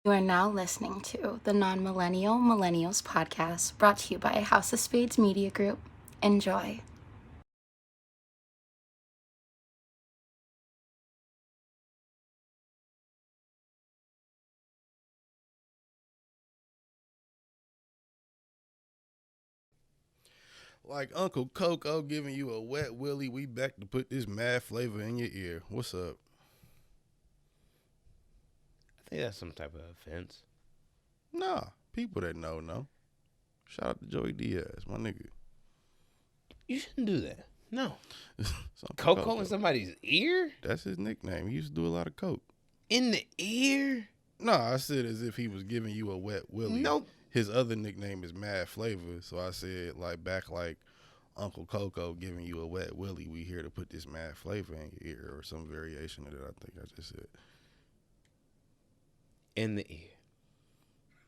You are now listening to the Non-Millennial Millennials podcast, brought to you by House of Spades Media Group. Enjoy. Like Uncle Coco giving you a wet willy, we back to put this mad flavor in your ear. What's up? I think that's some type of offense. Nah, people that know. Shout out to Joey Diaz, my nigga. You shouldn't do that. No. Coco Coco in somebody's ear? That's his nickname. He used to do a lot of coke. In the ear? No, I said as if he was giving you a wet willy. Nope. His other nickname is Mad Flavor, so I said like Uncle Coco giving you a wet willy, we here to put this mad flavor in your ear, or some variation of it. I think I just said. In the ear.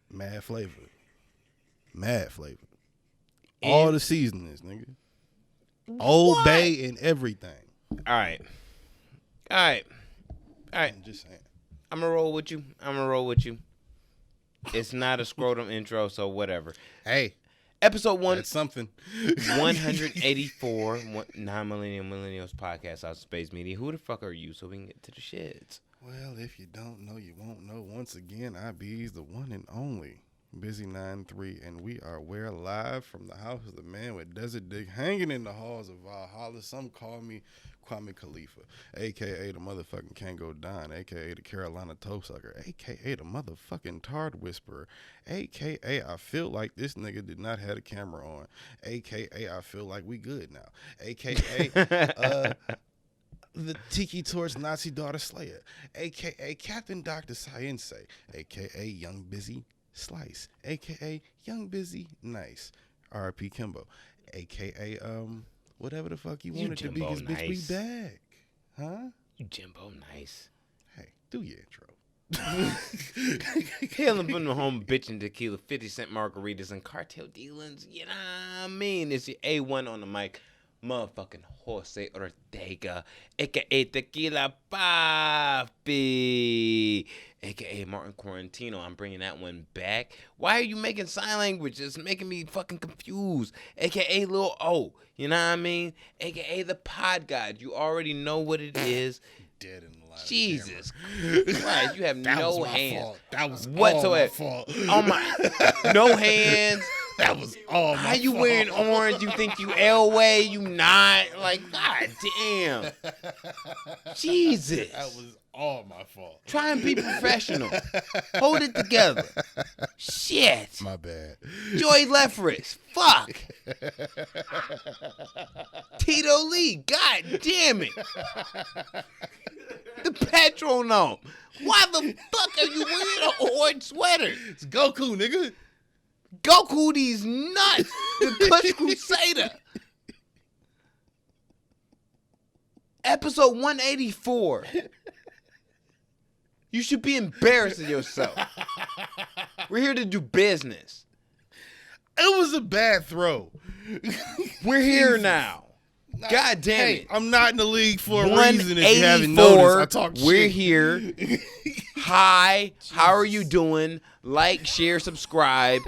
Mad Flavor. All the seasonings, nigga. Old Bay and everything. All right. I'm just saying. I'm going to roll with you. It's not a scrotum intro, so whatever. Hey. Episode 1. That's something. 184, Non-Millennials podcast, House of Space Media. Who the fuck are you so we can get to the shits? Well, if you don't know, you won't know. Once again, IB's the one and only Busy 9-3, and we are live from the house of the man with Desert Dick hanging in the halls of Valhalla. Some call me Kwame Khalifa, a.k.a. the motherfucking Kango Don, a.k.a. the Carolina Toe Sucker, a.k.a. the motherfucking Tard Whisperer, a.k.a. I feel like this nigga did not have a camera on, a.k.a. I feel like we good now, a.k.a. The Tiki Torch Nazi Daughter Slayer, a.k.a. Captain Dr. Science, a.k.a. Young Busy Slice, a.k.a. Young Busy Nice, R.I.P. Kimbo, a.k.a. whatever the fuck you wanted to be, because bitch, we back. Huh? You Jimbo Nice. Hey, do your intro. Hailing from the home bitching tequila, 50-cent margaritas, and cartel dealings. You know what I mean? It's your A1 on the mic. Motherfucking Jose Ortega, a.k.a. Tequila Papi, a.k.a. Martin Quarantino. I'm bringing that one back. Why are you making sign language? It's making me fucking confused. A.k.a. Lil O, you know what I mean? A.k.a. the Pod God. You already know what it is. Dead in the line. Jesus Christ, you have no hands. Fault. That was whatsoever. all my fault. Oh my, no hands. That was all my How you fault. wearing orange? You think you Elway? You not? Like, god damn. Jesus. That was all my fault. Try and be professional. Hold it together. Shit. My bad. Joey Lefris. Fuck. Tito Lee. God damn it. The Petronome. Why the fuck are you wearing an orange sweater? It's Goku, nigga. Goku these nuts. The Kush Crusader. Episode 184. You should be embarrassed of yourself. We're here to do business. It was a bad throw. We're here now. God damn it. I'm not in the league for a reason if you haven't 184. noticed. I talk shit. We're here. Hi. How are you doing? Like, share, subscribe.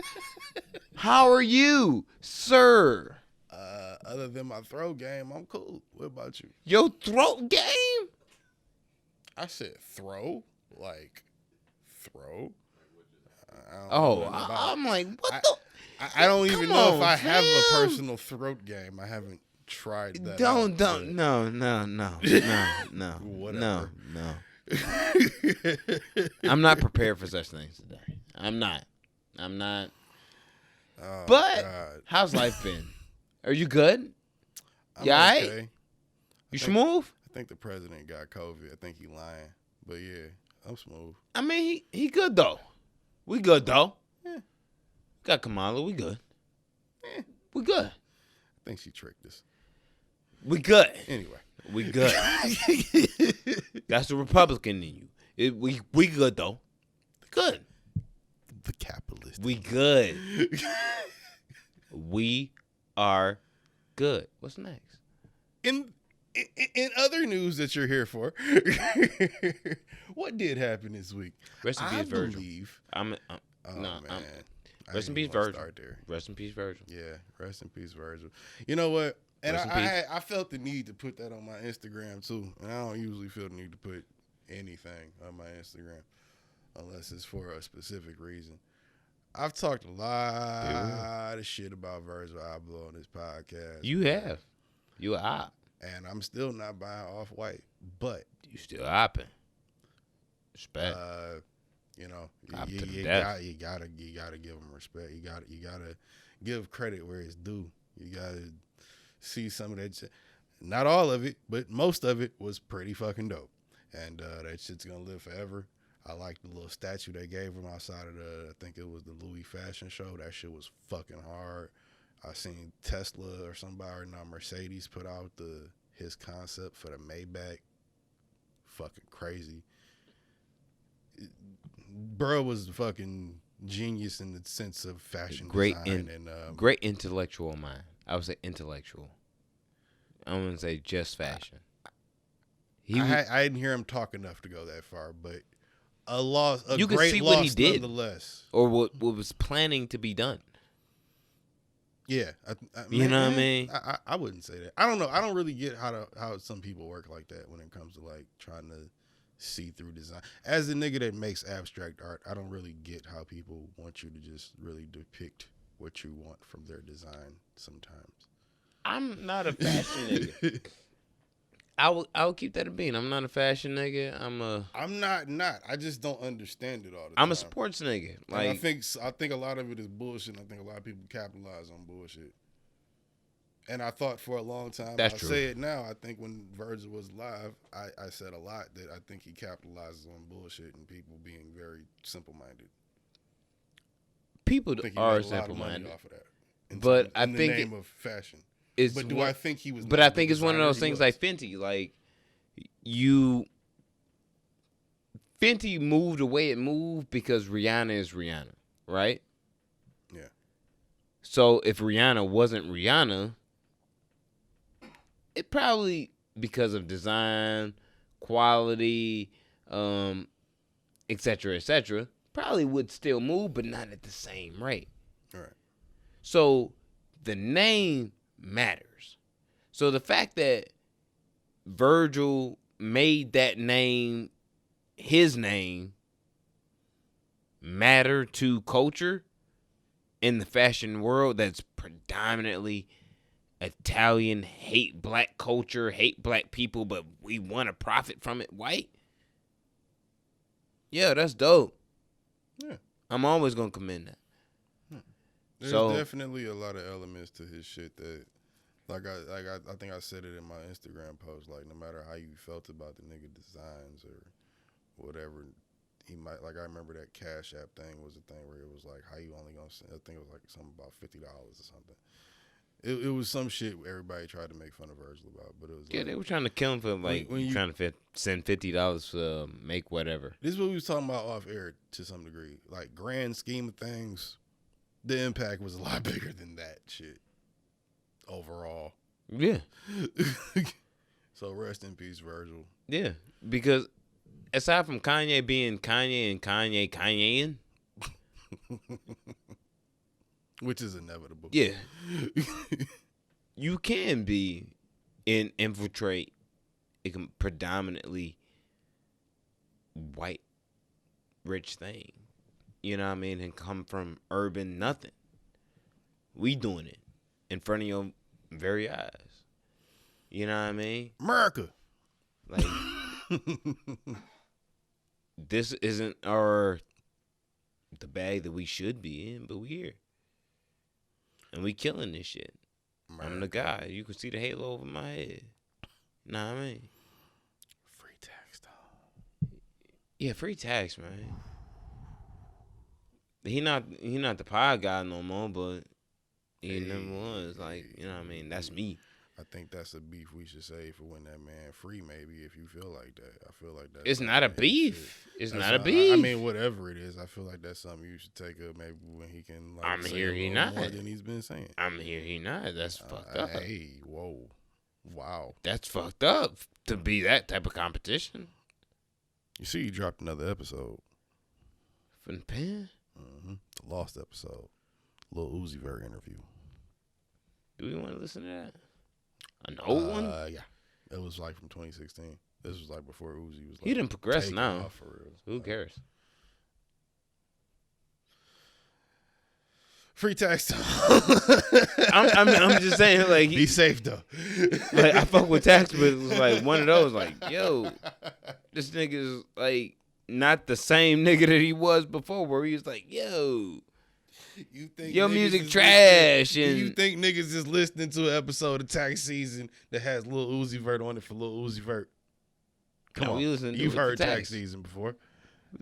How are you, sir? Other than my throw game, I'm cool. What about you? Your throat game? I said throw. Like, throw. I'm like, what the? I don't even Come know on, if I have a fam. personal throat game. I haven't tried that. Don't. out, No. Whatever. No. I'm not prepared for such things today. I'm not. Oh, But God. how's life been? Are you good? I'm You alright? okay. You smooth? I think the president got COVID. I think he lying. But yeah, I'm smooth. I mean, he good though. We good though. Yeah. Got Kamala. We good. Eh. We good. I think she tricked us. We good. Anyway. We good. That's the Republican in you. We good though. Good. The capitalist. We good. We are good. What's next? In In other news that you're here for, what did happen this week? Rest in I peace, Virgil. believe. Oh Man, rest in peace, Virgil. Rest in peace, Virgil. Yeah, rest in peace, Virgil. You know what? And Rest in peace. I felt the need to put that on my Instagram too, and I don't usually feel the need to put anything on my Instagram unless it's for a specific reason. I've talked a lot of shit about Virgil Abloh on this podcast. You have. You a op. And I'm still not buying Off-White, but You still opping. Respect. you know, Op you to the gotta death. give him respect. You gotta give credit where it's due. You gotta see some of that shit. Not all of it, but most of it was pretty fucking dope. And that shit's gonna live forever. I like the little statue they gave him outside of I think it was the Louis fashion show. That shit was fucking hard. I seen Tesla or somebody, or not Mercedes, put out his concept for the Maybach. Fucking crazy. Bro was fucking genius in the sense of fashion design and great intellectual mind. I would say intellectual. I wouldn't say just fashion. I didn't hear him talk enough to go that far, but you great could see loss what he did, nonetheless, or what was planning to be done. Yeah, you know what I mean. I wouldn't say that. I don't know. I don't really get how some people work like that when it comes to like trying to see through design. As the nigga that makes abstract art, I don't really get how people want you to just really depict what you want from their design. Sometimes I'm not a fashion nigga. I will keep that a bean. I'm not a fashion nigga. I'm not. I just don't understand it all the time. I'm a sports nigga. Like I think a lot of it is bullshit. I think a lot of people capitalize on bullshit. And I thought for a long time, That's true. Say it now, I think when Virgil was live, I said a lot that I think he capitalizes on bullshit and people being very simple-minded. People are simple-minded. Off of that. But I think in the name of fashion. But do I think he was? But I think it's one of those things like Fenty. Like Fenty moved the way it moved because Rihanna is Rihanna, right? Yeah. So if Rihanna wasn't Rihanna, it probably, because of design, quality, et cetera, probably would still move, but not at the same rate. All right. So the name matters. So the fact that Virgil made that name his name matter to culture in the fashion world that's predominantly Italian, hate black culture, hate black people, but we want to profit from it white. Yeah, that's dope. Yeah. I'm always going to commend that. There's definitely a lot of elements to his shit that, I think I said it in my Instagram post. Like, no matter how you felt about the nigga designs or whatever, he might, like, I remember that Cash App thing was a thing where it was like, how you only gonna send? I think it was like something about $50 or something. It was some shit everybody tried to make fun of Virgil about, but it was they were trying to kill him for trying to send $50 to make whatever. This is what we was talking about off air to some degree. Like, grand scheme of things, the impact was a lot bigger than that shit overall. Yeah. So rest in peace, Virgil. Yeah, because aside from Kanye being Kanye and Kanyeing, which is inevitable. Yeah. You can be infiltrate a predominantly white rich thing. You know what I mean? And come from urban nothing. We doing it in front of your very eyes. You know what I mean? America. Like, this isn't the bag that we should be in, but we here. And we killing this shit. America. I'm the guy. You can see the halo over my head. Know what I mean? Free TaxStone. Yeah, free tax, man. He not the pod guy no more, but he never was. Like, you know what I mean? That's me. I think that's a beef we should say for when that man free, maybe, if you feel like that. I feel like that's... It's not a beef. It's not a beef. I mean, whatever it is, I feel like that's something you should take up maybe when he can, like, I'm say here, a he little not. more than he's been saying. I'm here, he not. That's fucked up. Hey, whoa. Wow. That's fucked up to be that type of competition. You see, you dropped another episode. From the pen? Mm-hmm. The lost episode. Lil Uzi Vert interview. Do we want to listen to that? An old one? Yeah. It was like from 2016. This was like before Uzi was like. He didn't progress now. Off for real. Who cares? Free TaxStone. I'm just saying, like, be safe though. Like, I fuck with Tax, but it was like one of those, like, yo, this nigga's like not the same nigga that he was before, where he was like, yo, you think your music trash, and you think niggas is listening to an episode of Tax Season that has Lil Uzi Vert on it for Lil Uzi Vert? Come on, you've heard Tax Season before.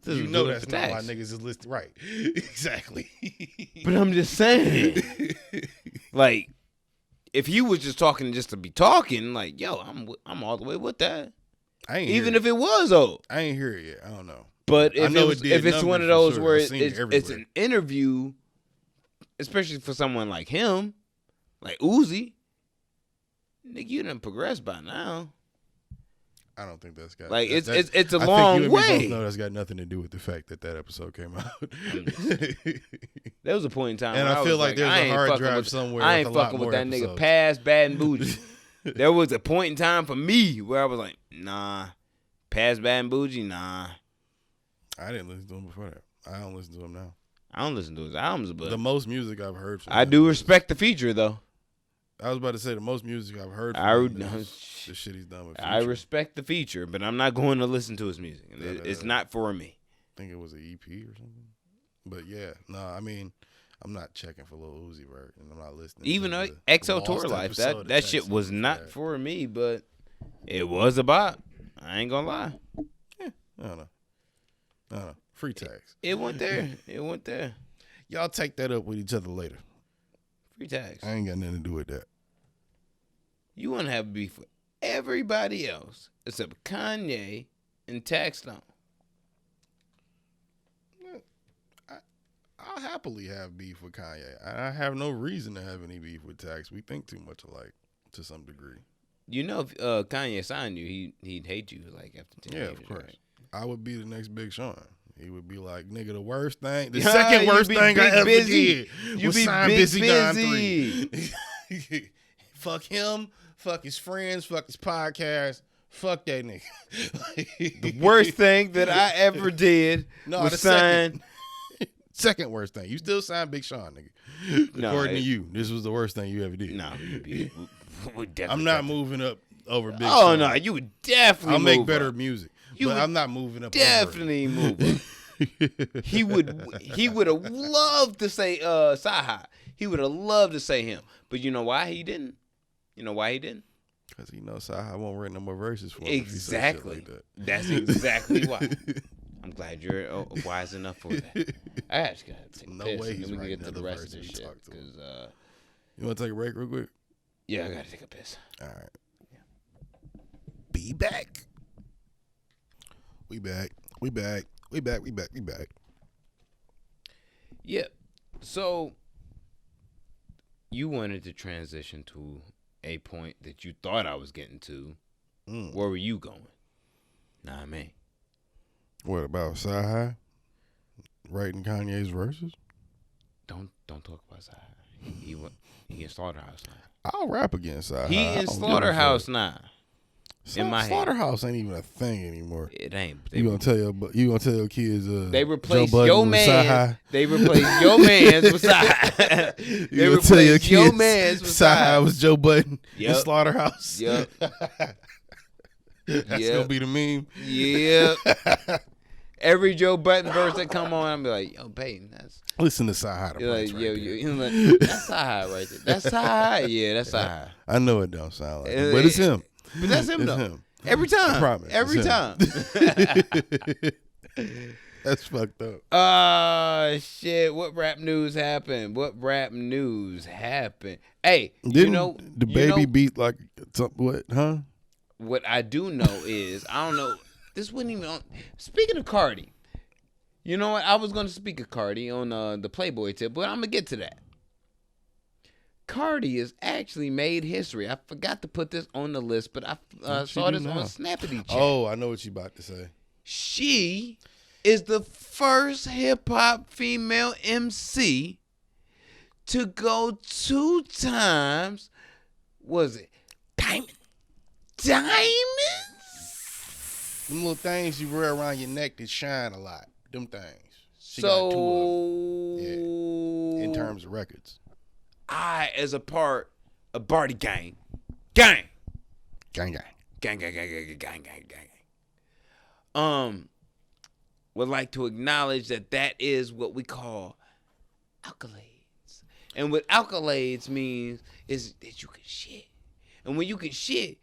You know that's not why niggas is listening, right? Exactly. But I'm just saying, like, if he was just talking just to be talking, like, yo, I'm all the way with that. Even if it was old, I ain't hear it yet. I don't know. But if it's one of those where it's an interview, especially for someone like him, like Uzi, nigga, you done progressed by now. I don't think that's got like it's a long way. No, that's got nothing to do with the fact that episode came out. There was a point in time, and where I feel like there's a hard drive somewhere. I ain't fucking with that nigga past Bad and Bougie. There was a point in time for me where I was like, nah, past Bad and Bougie, nah. I didn't listen to him before that. I don't listen to him now. I don't listen to his albums, but the most music I've heard from I do respect the feature though. I was about to say the most music I've heard from him is the shit he's done with Future. I respect the feature, but I'm not going to listen to his music. It's not for me. I think it was an EP or something. But yeah, no, I mean, I'm not checking for Lil Uzi Vert, and I'm not listening. Even though XO Tour Life, that shit was not for me, but it was about. I ain't gonna lie. Yeah, I don't know. Free tax. It went there. It went there. Y'all take that up with each other later. Free tax. I ain't got nothing to do with that. You want to have beef with everybody else except Kanye and TaxStone. I'll happily have beef with Kanye. I have no reason to have any beef with Tax. We think too much alike to some degree. You know, if Kanye signed you, he'd hate you like after 10 years. Yeah, of course. Right? I would be the next Big Sean. He would be like, nigga, the worst thing, the second worst thing I ever did was sign Busy Don 3. Fuck him, fuck his friends, fuck his podcast, fuck that nigga. The worst thing that I ever did was sign. Second worst thing. You still signed Big Sean, nigga. According to you, this was the worst thing you ever did. No, I'm not moving up over Big Sean. Oh, no, you would definitely I'll make better music. But I'm not moving up. Definitely move up. He would have loved to say Saha. He would have loved to say him. But you know why he didn't? Because he knows Saha won't write no more verses for him. Exactly. Like that. That's exactly why. I'm glad you're wise enough for that. I actually got to take a piss, and then we can get to the rest of this shit. You want to take a break real quick? Yeah, I got to take a piss. All right. Yeah. Be back. We back. Yeah. So you wanted to transition to a point that you thought I was getting to. Where were you going? Nah, man. What about Saha writing Kanye's verses? Don't talk about Saha. He in Slaughterhouse now. I'll rap against Saha. He in Slaughterhouse now. In my Slaughterhouse ain't even a thing anymore. It ain't. You gonna tell your kids? They replaced your man. They replaced your man's with Saha. You gonna tell your kids Saha was Joe Budden in Slaughterhouse? Yep. That's gonna be the meme. Yep. Every Joe Budden verse that come on, I'm be like, yo, Peyton, listen to Saha. Like, that's Saha right there. That's Saha. Yeah, that's Saha. I know it don't sound like it, but it's him. But that's him though. Him. Every time. I promise. Every time. That's fucked up. Shit. What rap news happened? Hey, Didn't the baby beat like what? Huh? What I do know is I don't know. This wasn't even on. Speaking of Cardi, you know what? I was going to speak of Cardi on the Playboy tip, but I'm gonna get to that. Cardi has actually made history. I forgot to put this on the list, but I saw this on Snappity Chat. Oh, I know what you about to say. She is the first hip-hop female MC to go 2 times, was it Diamonds? Them little things you wear around your neck that shine a lot. Them things. She So, got 2 of them. Yeah. In terms of records. I, as a part of Barty Gang, gang, would like to acknowledge that is what we call accolades. And what accolades means is that you can shit. And when you can shit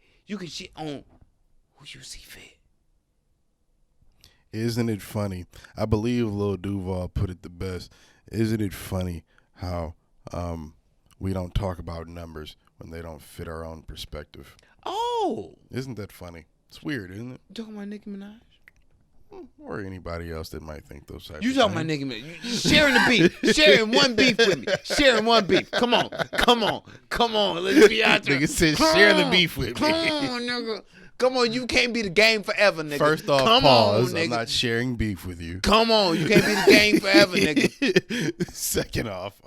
on who you see fit. Isn't it funny? I believe Lil Duval put it the best. Isn't it funny how we don't talk about numbers when they don't fit our own perspective? Oh. Isn't that funny? It's weird, isn't it? You talking about Nicki Minaj? Or anybody else that might think those types You of talking about things. Nicki Minaj? You sharing the beef. Sharing one beef with me. Sharing one beef. Come on. Let's be out there. Nigga said share the beef with me. Come on, nigga. Come on, you can't be the game forever, nigga. First off, Come pause. on, nigga. I'm not sharing beef with you. Come on, you can't be the game forever, nigga. Second off,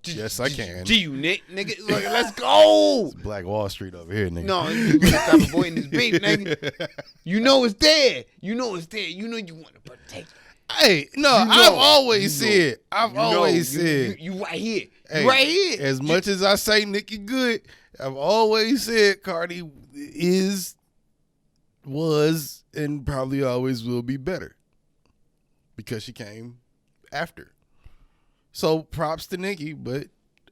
yes, I can. G Nick, nigga. Look, let's go. It's Black Wall Street over here, nigga. No, you better stop avoiding this beef, nigga. You know it's there. You know you want to protect. Hey, no, I've always said. You right here. Hey, You right here. As much as I say Nicki good, I've always said Cardi was, and probably always will be better because she came after. So props to Nicki, but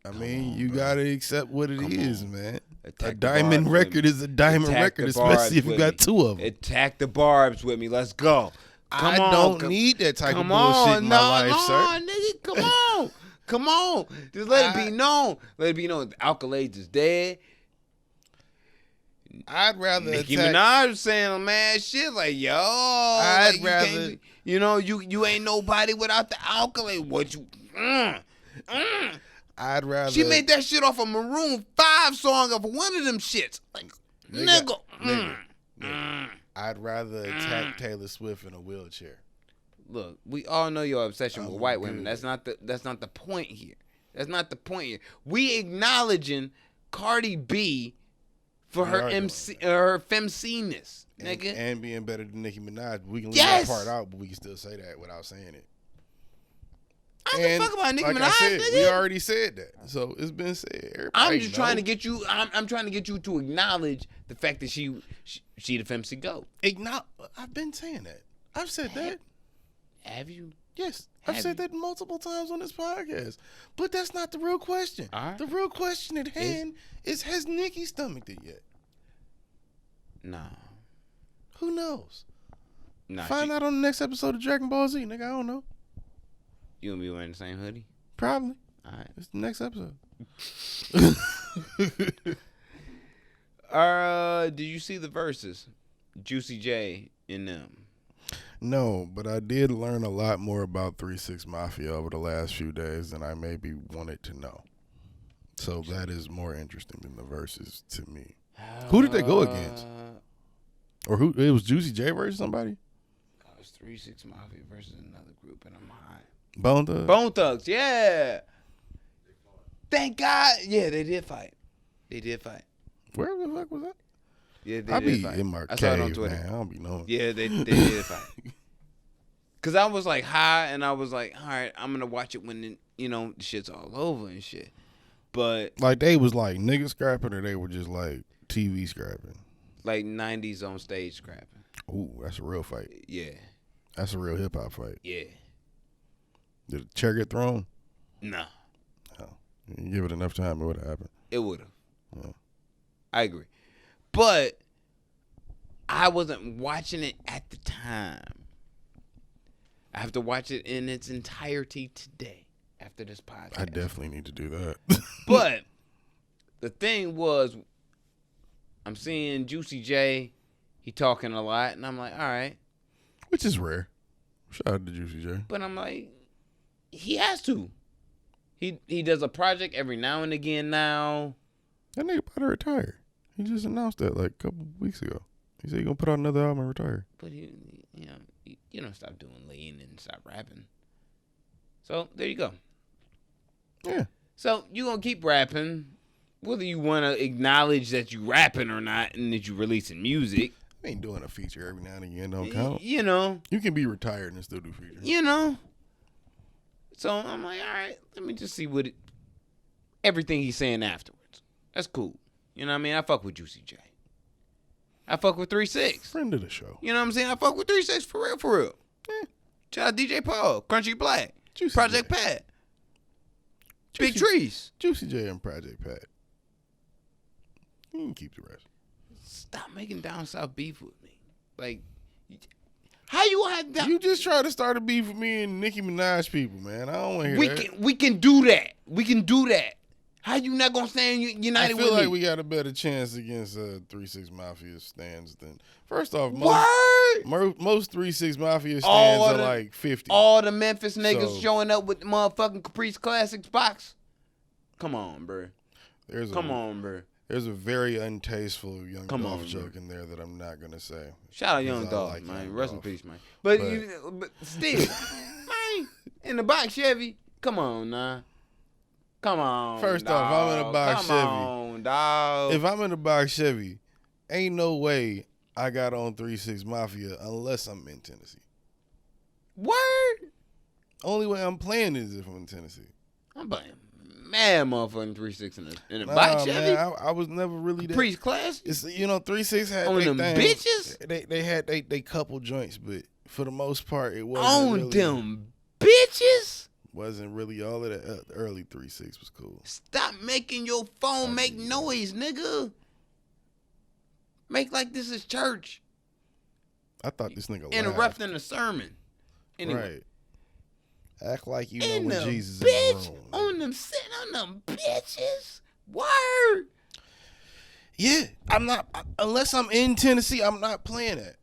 I mean, you gotta accept what it is, man. A diamond record is a diamond record, especially if you got 2 of them. Attack the barbs with me. Let's go. I don't need that type of bullshit in my life, sir. Nigga, come on. Just let it be known. Let it be known. The accolades is dead. I'd rather Nicki Minaj saying mad shit like, yo, I'd like, rather, you ain't nobody without the accolade. What you? I'd rather. She made that shit off a Maroon 5 song of one of them shits. Like, nigga. I'd rather attack Taylor Swift in a wheelchair. Look, we all know your obsession with white women. good. That's not the point here. That's not the point here. We acknowledging Cardi B for her femciness, nigga. And being better than Nicki Minaj. We can leave Yes! that part out, but we can still say that without saying it. I don't give a fuck about Nicki like Minaj, I said, nigga. we already said that. So it's been said. Everybody I'm just trying to know. get you. I'm trying to get you to acknowledge the fact that she the femc go. I've been saying that. I've said that. Have you? Yes. I've said that multiple times on this podcast. But that's not the real question. All right. The real question at hand is has Nicki stomached it yet? No. Who knows? Nah, Find out on the next episode of Dragon Ball Z, nigga. I don't know. You gonna be wearing the same hoodie? Probably. All right. It's the next episode. Did you see the verses? Juicy J in them. No, but I did learn a lot more about 3-6 Mafia over the last few days than I maybe wanted to know. So that is more interesting than the verses to me. Who did they go against? Or who? It was Juicy J versus somebody? It was 3-6 Mafia versus another group, and I'm high. Bone Thugs? Bone Thugs, yeah. Thank God. Yeah, they did fight. Where the fuck was that? Yeah, they I did be fight. in my I saw it on cave, Twitter. man. I don't be knowing. Yeah, they did fight. Cause I was like high, and I was like, all right, I'm gonna watch it when the shit's all over and shit. But Like they was like nigga scrapping, or they were just like TV scrapping. like 90s on stage scrapping. Ooh, that's a real fight. Yeah, That's a real hip hop fight. yeah. Did the chair get thrown? No, You give it enough time, it would have happened. it would have. Yeah. I agree, but I wasn't watching it at the time. I have to watch it in its entirety today after this podcast. I definitely need to do that. But the thing was, I'm seeing Juicy J. He talking a lot, and I'm like, all right. Which is rare. Shout out to Juicy J. But I'm like, he has to. He does a project every now and again now. That nigga about to retire. He just announced that like a couple weeks ago. He said he gonna put out another album and retire. But you don't stop doing lean and stop rapping. So there you go. Yeah. So you gonna keep rapping, whether you want to acknowledge that you rapping or not, and that you releasing music. I ain't doing a feature every now and again. Don't count. You know. You can be retired and still do features. You know. So I'm like, all right, let me just see everything he's saying afterwards. That's cool. You know what I mean? I fuck with Juicy J. I fuck with 3-6. Friend of the show. You know what I'm saying? I fuck with 3-6 for real. Yeah. Shout out DJ Paul, Crunchy Black, Juicy Project J. Pat, Big Trees. Juicy J and Project Pat. You can keep the rest. Stop making down south beef with me. Like, how you have that? You just try to start a beef with me and Nicki Minaj people, man. I don't want to hear that. We can do that. We can do that. How you not gonna stand united with me? I feel like we got a better chance against 3-6 Mafia stands than. First off, most 3-6 Mafia stands are like 50. All the Memphis niggas showing up with the motherfucking Caprice Classics box. Come on, bro. Come on, bro. There's a very untasteful Young Dolph joke in there that I'm not gonna say. Shout out Young Dolph, like man. Rest in peace, man. But still, man, in the box Chevy. Come on, nah. Come on. First off, I'm in a box Chevy. Come on, dog. If I'm in a box Chevy, ain't no way I got on 3-6 Mafia unless I'm in Tennessee. Word. Only way I'm playing is if I'm in Tennessee. I'm playing mad motherfucking 3-6 in a box Chevy. Man, I was never really that. Caprice Class. 3-6 had on them things. Bitches. They had they couple joints, but for the most part, it wasn't on really, them bitches. Wasn't really all of that. The early 3-6 was cool. Stop making your phone make noise, nigga. Make like this is church. I thought this nigga interrupting the sermon. Anyway. Right. Act like you know when Jesus bitch, is in the room. On them sitting on them bitches. Word. Yeah, I'm not. Unless I'm in Tennessee, I'm not playing that.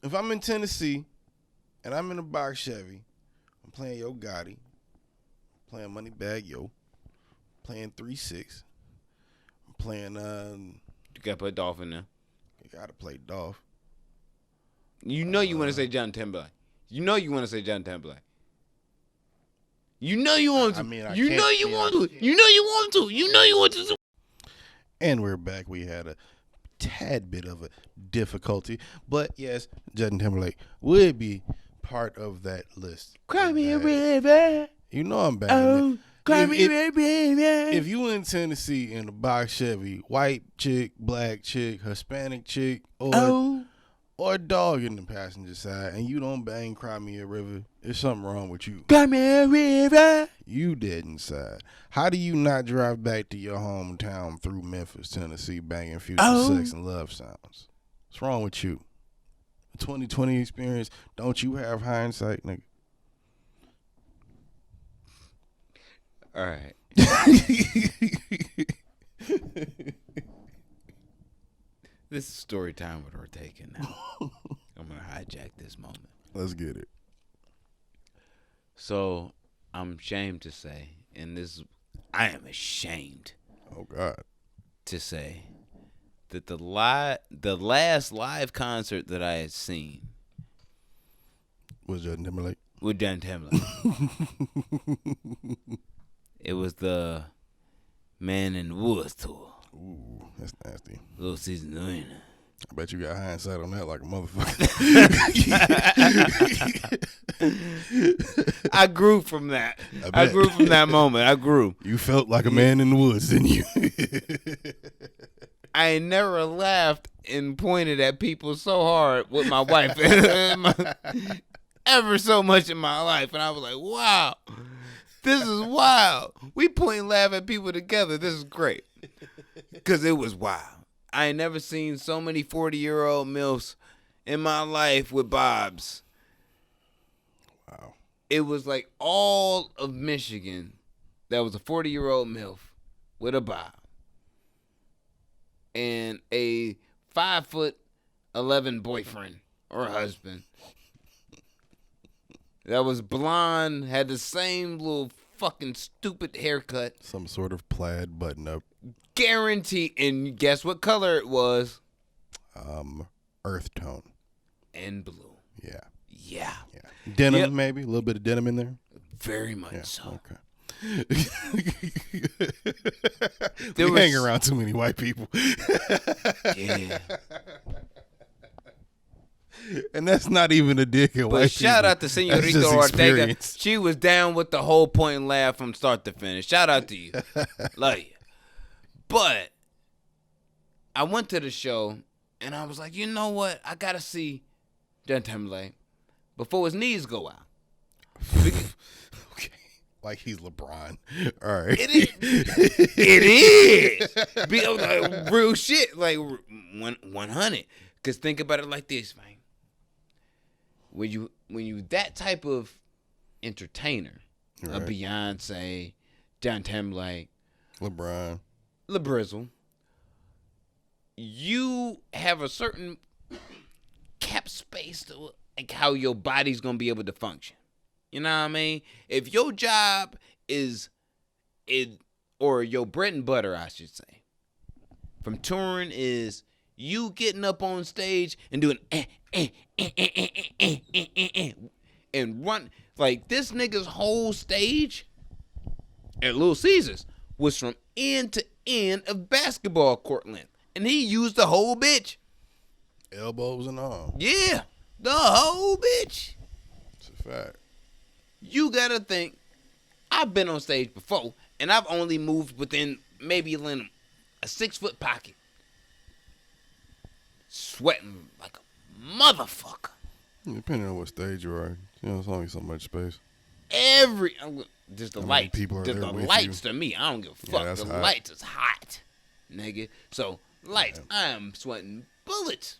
If I'm in Tennessee and I'm in a box Chevy, I'm playing Yo Gotti. Playing Moneybag Yo, playing 3-6, I'm playing. You gotta put Dolph in there. You gotta play Dolph. You know you want to say Justin Timberlake. You know you want to say Justin Timberlake. You know you want to. You know you want to. And we're back. We had a tad bit of a difficulty, but yes, Justin Timberlake would be part of that list. Cry me a river. You know I'm back. Oh, cry me a river. If you in Tennessee in a box Chevy, white chick, black chick, Hispanic chick, or a dog in the passenger side, and you don't bang Cry Me a River, there's something wrong with you. Cry me a river. You dead inside. How do you not drive back to your hometown through Memphis, Tennessee, banging Future Sex and Love sounds? What's wrong with you? 2020 experience, don't you have hindsight, nigga? All right. This is story time with Ortega now. I'm going to hijack this moment. Let's get it. So, I'm ashamed to say, I am ashamed. Oh, God. To say that the last live concert that I had seen was Justin Timberlake. With Justin Timberlake. It was the Man in the Woods tour. Ooh, that's nasty. Little season winner. I bet you got hindsight on that like a motherfucker. I grew from that. I grew from that moment. I grew. You felt like a man in the woods, didn't you? I ain't never laughed and pointed at people so hard with my wife ever so much in my life. And I was like, wow. This is wild. We point and laugh at people together. This is great. Because it was wild. I ain't never seen so many 40-year-old MILFs in my life with bobs. Wow. It was like all of Michigan that was a 40-year-old MILF with a bob. And a 5'11" boyfriend or husband that was blonde, had the same little fucking stupid haircut. Some sort of plaid button-up. Guaranteed. And guess what color it was? Earth tone. And blue. Yeah. Yeah. Denim, maybe? A little bit of denim in there? Very much so. Okay. There we hang around too many white people. Yeah. And that's not even a dig at white But shout people. out to Senorita Ortega. She was down with the whole point and laugh from start to finish. Shout out to you. Love you. But I went to the show and I was like, you know what? I gotta see Justin Timberlake before his knees go out. Okay. Like he's LeBron. All right. It is. Like, real shit. Like 100. Because think about it like this, man. When you that type of entertainer, a Beyonce, Justin Timberlake, LeBron, LeBrizzle, you have a certain cap space to like how your body's gonna be able to function. You know what I mean? If your job is or your bread and butter, I should say, from touring is you getting up on stage and doing and run like this nigga's whole stage at Little Caesars was from end to end of basketball court length, and he used the whole bitch. elbows and all. Yeah, the whole bitch. It's a fact. You gotta think. I've been on stage before, and I've only moved within maybe a 6-foot pocket, sweating like a motherfucker. Depending on what stage you are, it's only so much space. Just the How many lights. people are Just there the with lights you? to me. I don't give a Yeah, fuck. that's The hot. lights is hot, nigga. So lights, I am sweating bullets.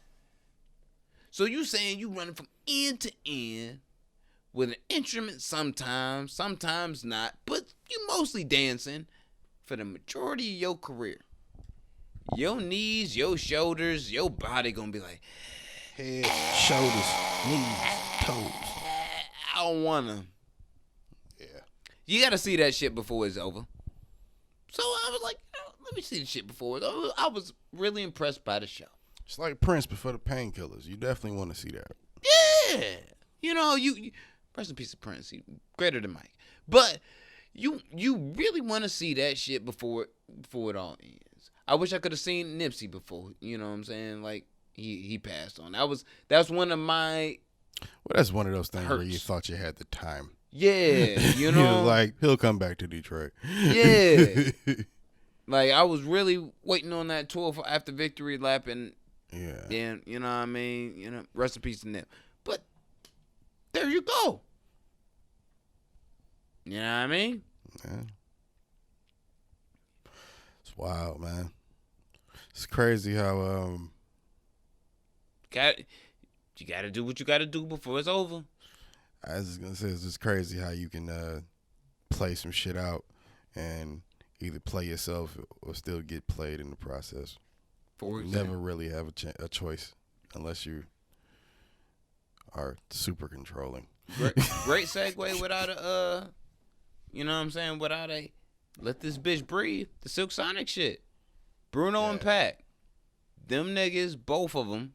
So you saying you running from end to end with an instrument sometimes not, but you mostly dancing for the majority of your career. Your knees, your shoulders, your body gonna be like, Head, shoulders, knees, toes. I don't wanna. Yeah. You gotta see that shit before it's over. So I was like, let me see the shit before it's over. I was really impressed by the show. It's like Prince before the Painkillers. You definitely want to see that. Yeah. You rest in peace of Prince. He greater than Mike. But you really want to see that shit before it all ends. I wish I could have seen Nipsey before. You know what I'm saying? Like he passed on. That's one of my. Well, that's one of those things where you Hurts. thought you had the time. Yeah, you know. He was like, he'll come back to Detroit. Yeah. Like I was really waiting on that tour for after Victory Lap, and Yeah. then you know what I mean. Rest in peace to Nip. But there you go. You know what I mean? Yeah. It's wild, man. It's crazy how You gotta do what you gotta do before it's over. I was just gonna say it's just crazy how you can play some shit out and either play yourself or still get played in the process. For You never really have a choice unless you are super controlling. Great segue without a you know what I'm saying, without a let this bitch breathe. The Silk Sonic shit. Bruno and Pat. Them niggas, both of them,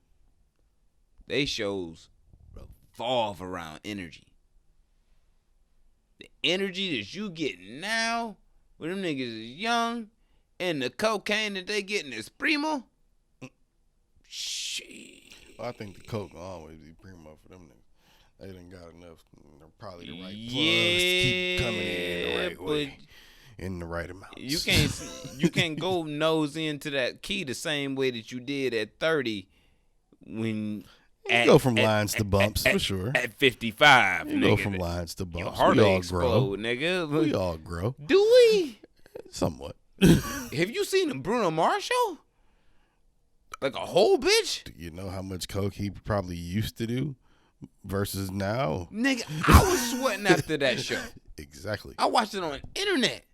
they shows revolve around energy. The energy that you get now, when them niggas is young, and the cocaine that they getting is primo. Shit. Well, I think the coke will always be primo for them niggas. They done got enough. They're probably the right plugs to keep coming in the right way, in the right amount. You can't go nose into that key the same way that you did at 30 when You go from lines to bumps for sure. At 55, You nigga. go from lines to Your bumps. heart We all explode, grow. nigga. We all grow. Do we? Somewhat. Have you seen the Bruno Mars show? Like a whole bitch? Do you know how much coke he probably used to do versus now? Nigga, I was sweating after that show. Exactly. I watched it on the internet.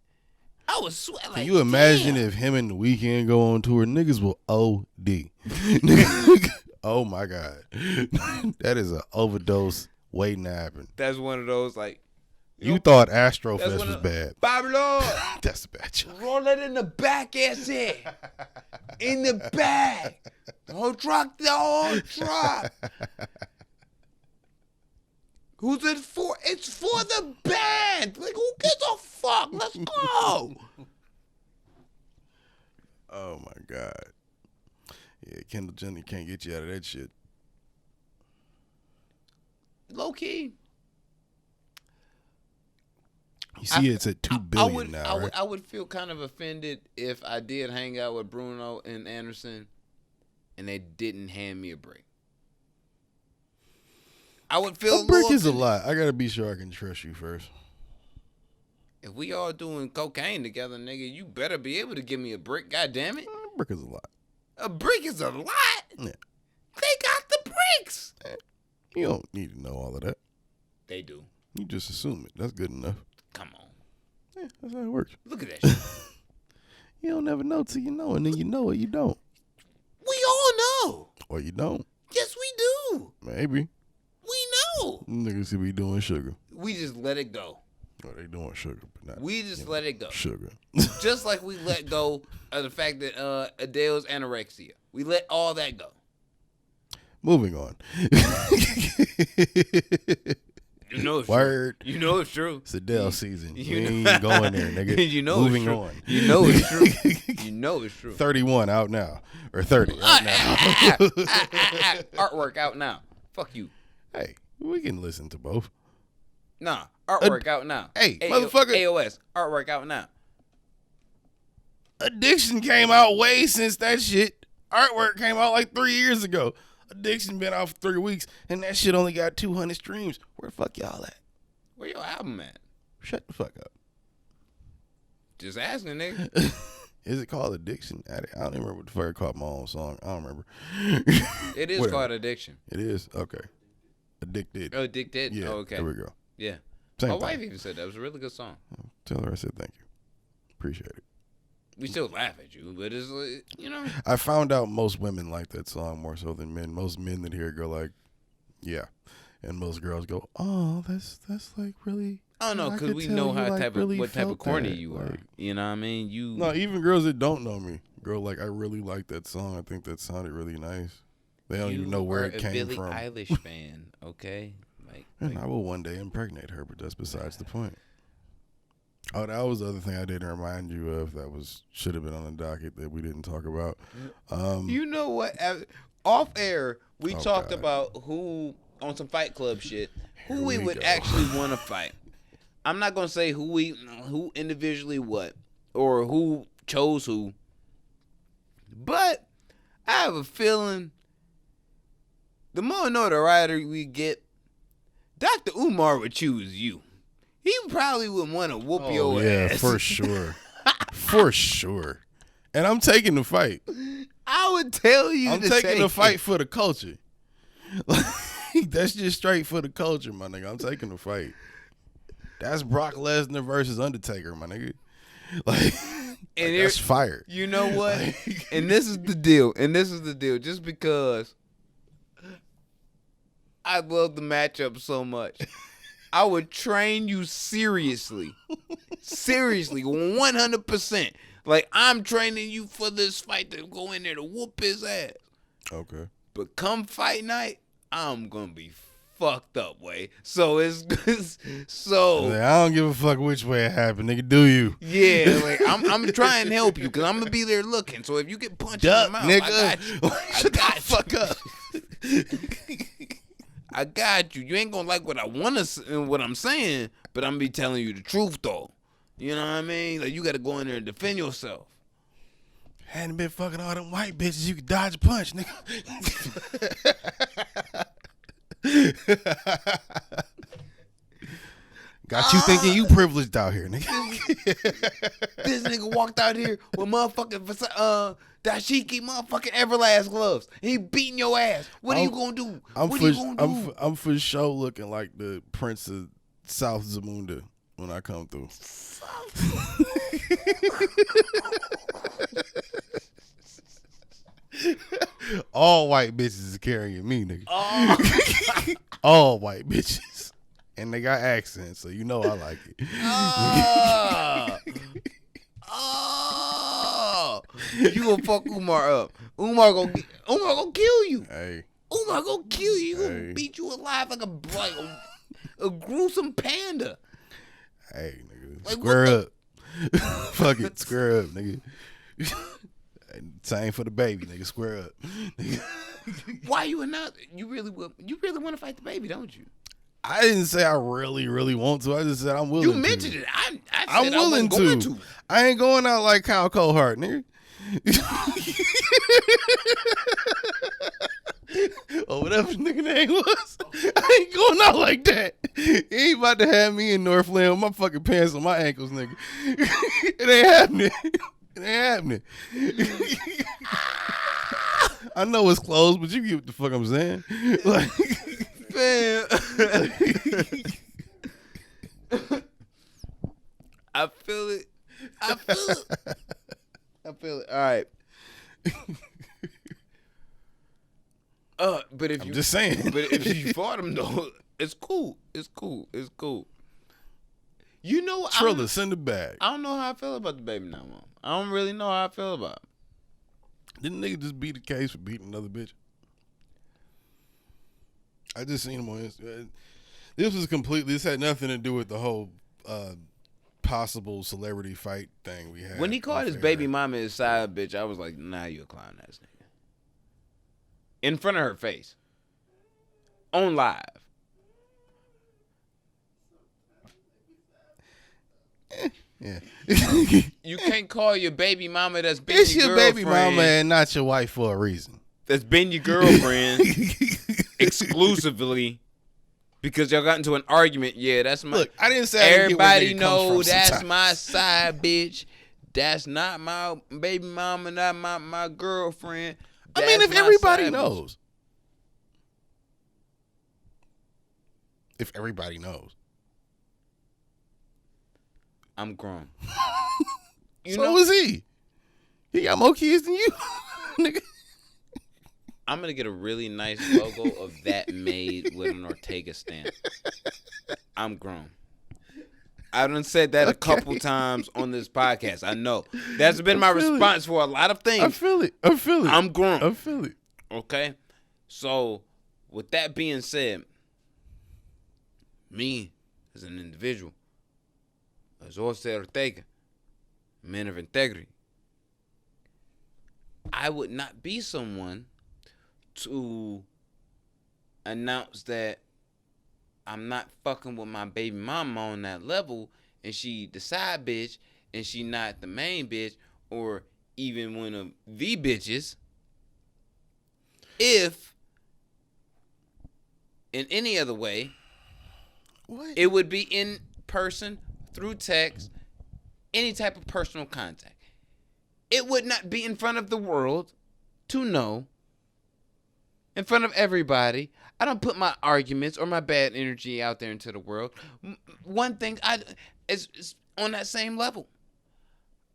I was sweating. Can you imagine if him and The Weeknd go on tour? Niggas will OD. Oh my God. That is an overdose waiting to happen. That's one of those like, You thought Astrofest was bad. Pablo, That's a bad joke. roll it in the back, ese. In the back. The whole truck. Who's it for? It's for the band. Like, who gives a fuck? Let's go. Oh my God. Yeah, Kendall Jenner can't get you out of that shit. Low key. You see, it's at $2 billion now, right? I would feel kind of offended if I did hang out with Bruno and Anderson and they didn't hand me a break. I would feel a break is a lot. I gotta be sure I can trust you first. If we all doing cocaine together, nigga, you better be able to give me a break. God damn it. A break is a lot. A break is a lot. Yeah. They got the bricks. You don't need to know all of that. They do. You just assume it. That's good enough. Come on. Yeah, that's how it works. Look at that shit. You don't never know till you know, and then you know it, you don't. We all know. Or you don't. Yes, we do. Maybe. We know. Niggas should be doing sugar. We just let it go. Oh, they doing sugar, but not. We just let it go. Sugar. Just like we let go of the fact that Adele's anorexia. We let all that go. Moving on. You know it's Word. true. You know it's true. It's Adele season. You We know- ain't going there, nigga. You know Moving it's true. on. You know it's true. You know it's true. 31 out now. Or 30 out now. Artwork out now. Fuck you. Hey, we can listen to both. Nah. Artwork out now. Hey, motherfucker. AOS. Artwork out now. Addiction came out way since that shit. Artwork came out like 3 years ago. Addiction been out for 3 weeks, and that shit only got 200 streams. Where the fuck y'all at? Where your album at? Shut the fuck up. Just asking, nigga. Is it called Addiction? I don't even remember what the fuck I called my own song. I don't remember. It is Whatever. called Addiction. It is? Okay. Addicted. Oh, Addicted? Yeah, Oh, okay. there we go. Yeah. Same My thing. wife even said that. It was a really good song. Tell her I said thank you. Appreciate it. We still laugh at you, but it's like, you know. I found out most women like that song more so than men. Most men that hear it go like, yeah. And most girls go, oh, that's like really. I don't know, I because could we tell know you, how like, really what type of felt corny that. you are. Like, You know what I mean? You. no, even girls that don't know me go like, I really like that song. I think that sounded really nice. They don't even know where it came Billie from. Eilish fan, okay? And I will one day impregnate her, but that's besides the point. Oh, that was the other thing I didn't remind you of that should have been on the docket that we didn't talk about. You know what? Off air, we Oh, talked God. about who, on some Fight Club shit, who we we would go. actually want to fight. I'm not going to say who individually what, or who chose who. But I have a feeling the more notoriety we get, Dr. Umar would choose you. He probably would want to whoop your ass. for sure. For sure. And I'm taking the fight. I would tell you I'm to taking take the fight it. for the culture. That's just straight for the culture, my nigga. I'm taking the fight. That's Brock Lesnar versus Undertaker, my nigga. Like, And that's fire. You know what? And this is the deal. Just because I love the matchup so much, I would train you seriously. Seriously, 100%. Like, I'm training you for this fight to go in there to whoop his ass. Okay. But come fight night, I'm going to be fucked up, way. So it's so Like, I don't give a fuck which way it happened, nigga. Do you? yeah, like I'm trying to help you because I'm gonna be there looking. So if you get punched Duck, in the mouth, nigga. I got you. Shut the fuck up. I got you. You ain't gonna like what I want to, what I'm saying, but I'm gonna be telling you the truth though. You know what I mean? Like you got to go in there and defend yourself. Hadn't been fucking all them white bitches, you could dodge a punch, nigga. Got you thinking you privileged out here, nigga. This nigga walked out here with motherfucking dashiki motherfucking Everlast gloves. He beating your ass. What are you gonna do? What are you gonna do? I'm for sure looking like the Prince of South Zamunda when I come through. All white bitches is carrying me, nigga. Oh. All white bitches. and they got accents, so you know I like it. Oh, you gonna fuck Umar up? Umar gonna kill you. Hey, Umar gonna kill you. He gonna Hey. beat you alive like a gruesome panda. hey, nigga, Like, square what up. Fuck it, square up, nigga. Same for the baby, nigga. Square up. Why you not? You really want to fight the baby, don't you? I didn't say I really want to. I just said I'm willing. You mentioned to. it. I said I'm willing I wasn't going to. I ain't going out like Kyle Cohart, nigga. Or whatever the nigga name was. I ain't going out like that. He ain't about to have me in Northland with my fucking pants on my ankles, nigga. It ain't happening. It ain't happening. I know it's closed, but you get what the fuck I'm saying. Like, Man. I feel it. I feel it. All right. But if I'm you just saying. But if you fought him though, it's cool. It's cool. It's cool. You know, Trilla, send it back. I don't know how I feel about the baby now, Mom. I don't really know how I feel about him. Didn't nigga just beat the case for beating another bitch? I just seen him on Instagram. This had nothing to do with the whole possible celebrity fight thing we had. When he called his baby mama his side bitch, I was like, nah, you a clown ass nigga. In front of her face. On live. Yeah. You can't call your baby mama that's been It's your your girlfriend. baby mama and not your wife for a reason. That's been your girlfriend exclusively because y'all got into an argument. Yeah, that's my. Look, I didn't say I didn't get where everybody nigga comes know from that's sometimes. my side bitch. That's not my baby mama, not my girlfriend. I mean, That's if my everybody side bitch. knows. If everybody knows. I'm grown. So is he. He got more kids than you. Nigga. I'm gonna get a really nice logo of that made with an Ortega stamp. I'm grown. I done said that a couple times on this podcast. I know. That's been my response for a lot of things. I feel it. I'm grown. I feel it. Okay? So, with that being said, me as an individual, as Jose Ortega, man of integrity, I would not be someone to announce that I'm not fucking with my baby mama on that level and she the side bitch and she not the main bitch or even one of the bitches if in any other way it would be in person, through text, any type of personal contact. It would not be in front of the world to know, in front of everybody. I don't put my arguments or my bad energy out there into the world. One thing is on that same level.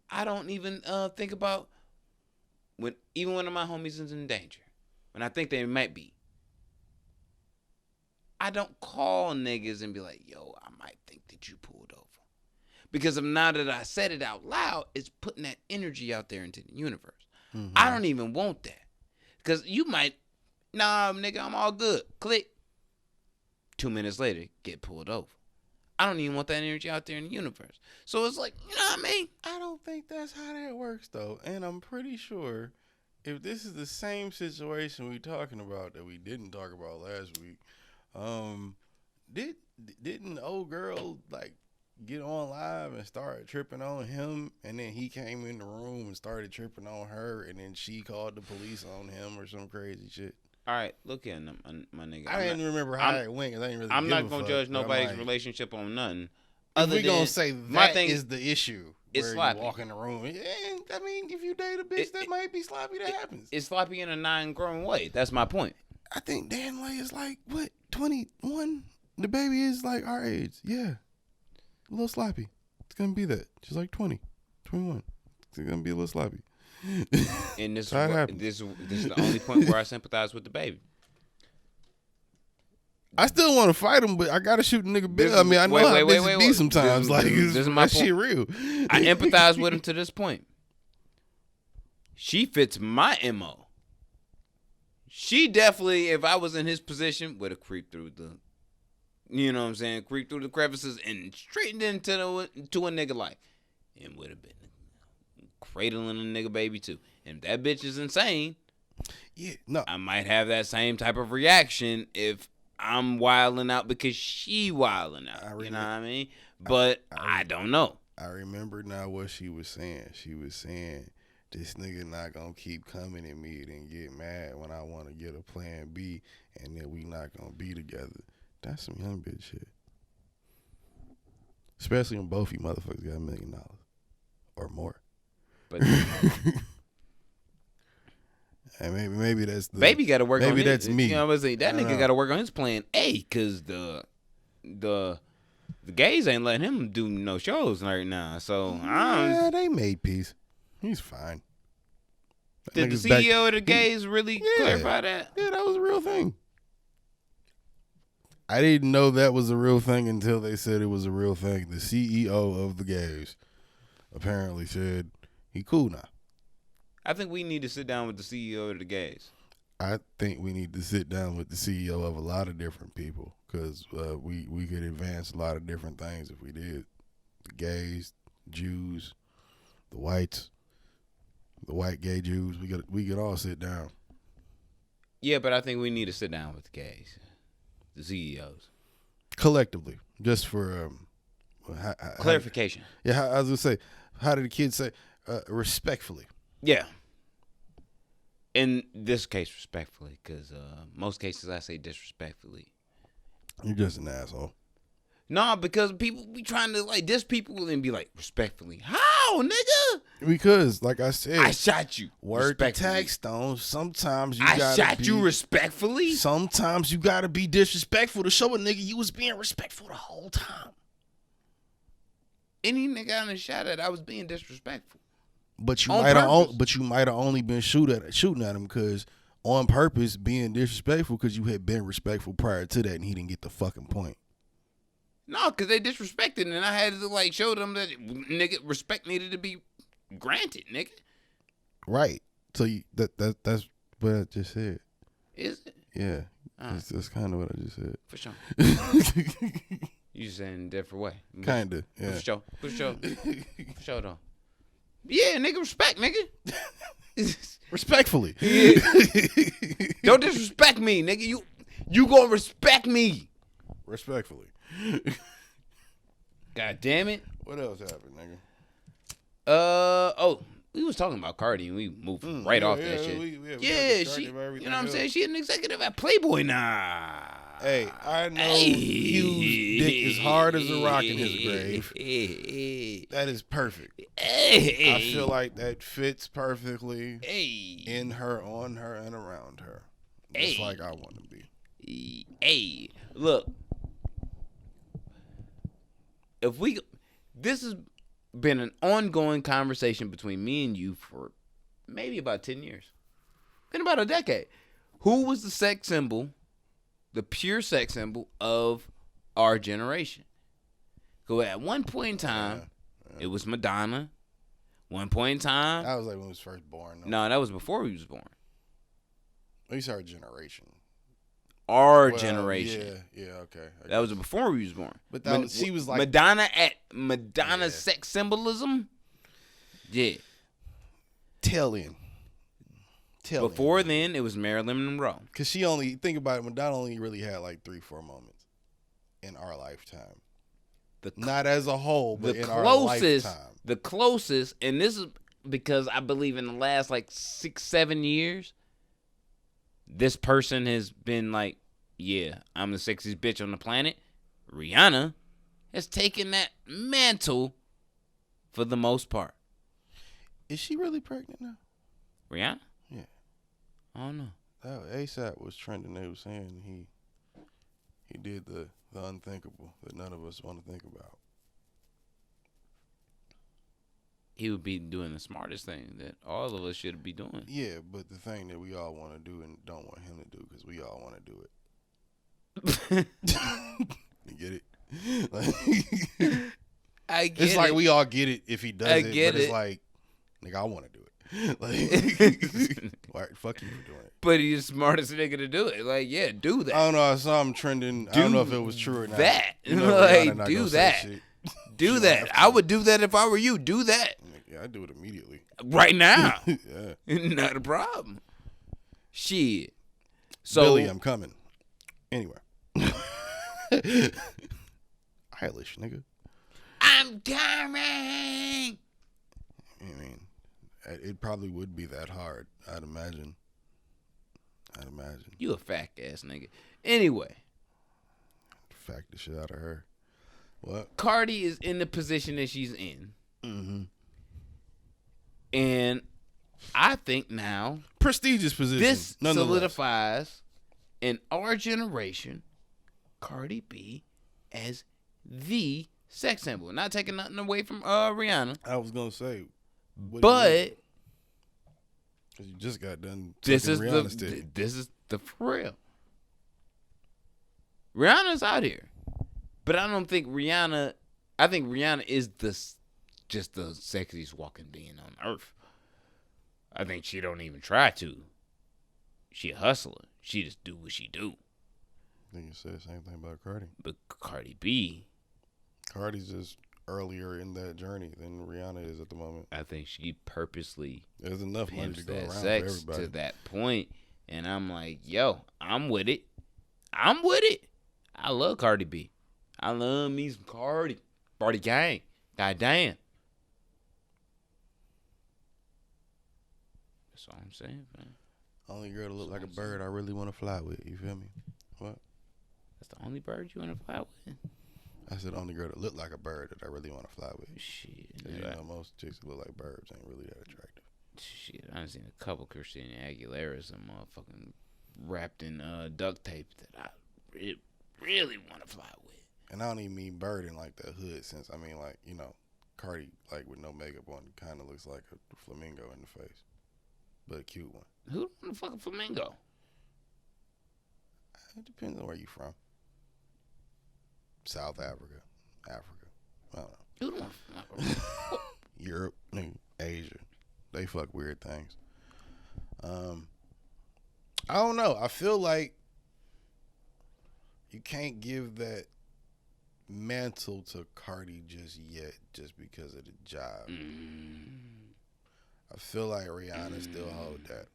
I don't even think about when even one of my homies is in danger. When I think they might be. I don't call niggas and be like, yo, I might think that you pulled over. Because now that I said it out loud, it's putting that energy out there into the universe. Mm-hmm. I don't even want that. Because you might, nah, nigga, I'm all good. Click. 2 minutes later, get pulled over. I don't even want that energy out there in the universe. So it's like, you know what I mean? I don't think that's how that works, though. And I'm pretty sure if this is the same situation we talking about that we didn't talk about last week, didn't old girl, like, get on live and start tripping on him, and then he came in the room and started tripping on her, and then she called the police on him or some crazy shit? All right, look at my nigga. I didn't remember how it went because I didn't really. I'm not gonna judge nobody's relationship on nothing. If we gonna say that is the issue, it's where sloppy. You walk in the room. Yeah, I mean, if you date a bitch, that might be sloppy. That happens. It's sloppy in a non-grown way. That's my point. I think Dan Lay is like what 21. The baby is like our age. Yeah. A little sloppy. It's gonna be that. She's like 20, 21. It's gonna be a little sloppy. And this is the only point where I sympathize with the baby. I still want to fight him, but I gotta shoot a nigga. This I mean, I know wait, how wait, wait, bitches wait, be wait. sometimes. This is Like, my that shit real. I empathize with him to this point. She fits my MO. She definitely, if I was in his position, would have creeped through the, you know what I'm saying, creeped through the crevices and straightened into to a nigga life, and would have been cradling a nigga baby too. And if that bitch is insane, Yeah, no, I might have that same type of reaction if I'm wilding out because she wilding out. You know what I mean? But I don't know. I remember now what she was saying. She was saying, this nigga not gonna keep coming at me and get mad when I want to get a plan B, and then we not gonna be together. That's some young bitch shit. Especially when both you motherfuckers got $1 million or more. But and maybe that's the baby got to work on his. Maybe that's me. You know what I'm saying? That nigga got to work on his plan A, because the gays ain't letting him do no shows right now. So yeah, they made peace. He's fine. Did the CEO of the gays really clarify that? Yeah, that was a real thing. I didn't know that was a real thing until they said it was a real thing. The CEO of the gays apparently said he cool now. I think we need to sit down with the CEO of the gays. I think we need to sit down with the CEO of a lot of different people, because we could advance a lot of different things if we did. The gays, Jews, the whites, the white gay Jews. We could all sit down. Yeah, but I think we need to sit down with the gays, the CEOs, collectively, just for clarification. I was gonna say, how did the kids say? Respectfully. Yeah. In this case, respectfully, because most cases I say disrespectfully. You're just an asshole. Nah, because people be trying to like diss people and be like, respectfully. How, nigga? Because, like I said, I shot you. Word to TaxStone. Sometimes you gotta shot you respectfully. Sometimes you gotta be disrespectful to show a nigga you was being respectful the whole time. Any nigga I done shot at, I was being disrespectful. But you might have only been shooting at him because on purpose being disrespectful, because you had been respectful prior to that and he didn't get the fucking point. No, because they disrespected and I had to like show them that nigga respect needed to be granted, nigga. Right. So that's what I just said. Is it? Yeah. That's kind of what I just said. For sure. You saying in a different way. Kinda. Yeah. For sure. For sure. For sure though. Yeah, nigga, respect, nigga. Respectfully. Yeah. Don't disrespect me, nigga. You gonna respect me. Respectfully. God damn it. What else happened, nigga? We was talking about Cardi and we moved right off that shit. She, you know what I'm saying? She an executive at Playboy now. Hey, I know Hugh's dick is hard as a rock in his grave. That is perfect. I feel like that fits perfectly in her, on her, and around her. Just like I want to be. Hey, look. This has been an ongoing conversation between me and you for maybe about 10 years. Been about a decade. Who was the sex symbol, the pure sex symbol of our generation? Because at one point in time, it was Madonna. One point in time. That was like when he was first born. Though. No, that was before he was born. At least our generation. Our generation. Yeah, okay. That was before he was born. But she was like Madonna sex symbolism. Yeah. Tail end. Before then, it was Marilyn Monroe. Because think about it, Madonna only really had like 3-4 moments in our lifetime. Not as a whole, but in our lifetime. The closest, and this is because I believe in the last like 6-7 years, this person has been like, yeah, I'm the sexiest bitch on the planet. Rihanna has taken that mantle for the most part. Is she really pregnant now? Rihanna? Yeah. I don't know. ASAP was trending. They were saying he did the unthinkable that none of us want to think about. He would be doing the smartest thing that all of us should be doing. Yeah, but the thing that we all want to do and don't want him to do because we all want to do it. You get it? Like, I get it's like it. we all get it if he does I it, get but it's it. like, nigga, I want to do it. Like, why, fuck you for doing it. But he's the smartest nigga to do it. Like, yeah, do that. I don't know. I saw him trending. I don't know if it was true or not. That. You know, Like, Rihanna not do gonna say that. shit. Do She that. laughed. I would do that if I were you. Do that. Yeah, I'd do it immediately. Right now. Yeah. Not a problem. Shit. So, Billy, I'm coming. Anyway. Eilish, nigga. I'm coming. I mean, it probably would be that hard, I'd imagine. You a fat ass nigga. Anyway. Fact the shit out of her. What? Cardi is in the position that she's in. Mm-hmm. And I think now Prestigious position. this nonetheless. solidifies in our generation Cardi B as the sex symbol. Not taking nothing away from Rihanna. I was gonna say, But because you just got done. this is Rihanna's titty. this is the for real. Rihanna's out here. But I don't think Rihanna is just the sexiest walking being on earth. I think she don't even try to. She a hustler. She just do what she do. I think you said the same thing about Cardi. But Cardi B, Cardi's just earlier in that journey than Rihanna is at the moment. I think she purposely There's enough money pimps to go that around for sex everybody. to that point, and I'm like, yo, I'm with it. I love Cardi B. I love me some Cardi. Cardi gang. Goddamn. That's all I'm saying, man. Only girl to look like a bird I really want to fly with. You feel me? What? That's the only bird you want to fly with? I said only girl that look like a bird that I really want to fly with. Shit. 'Cause you know most chicks that look like birds ain't really that attractive. Shit, I done seen a couple Christina Aguileras and motherfucking wrapped in duct tape that I really want to fly with. And I don't even mean bird in like the hood sense. I mean like, you know, Cardi like with no makeup on kind of looks like a flamingo in the face. But a cute one. Who the fucking flamingo? It depends on where you from. South Africa. Africa. I don't know. Who the Europe, Asia. They fuck weird things. I don't know. I feel like you can't give that mantle to Cardi just yet, just because of the job. I feel like Rihanna still hold that.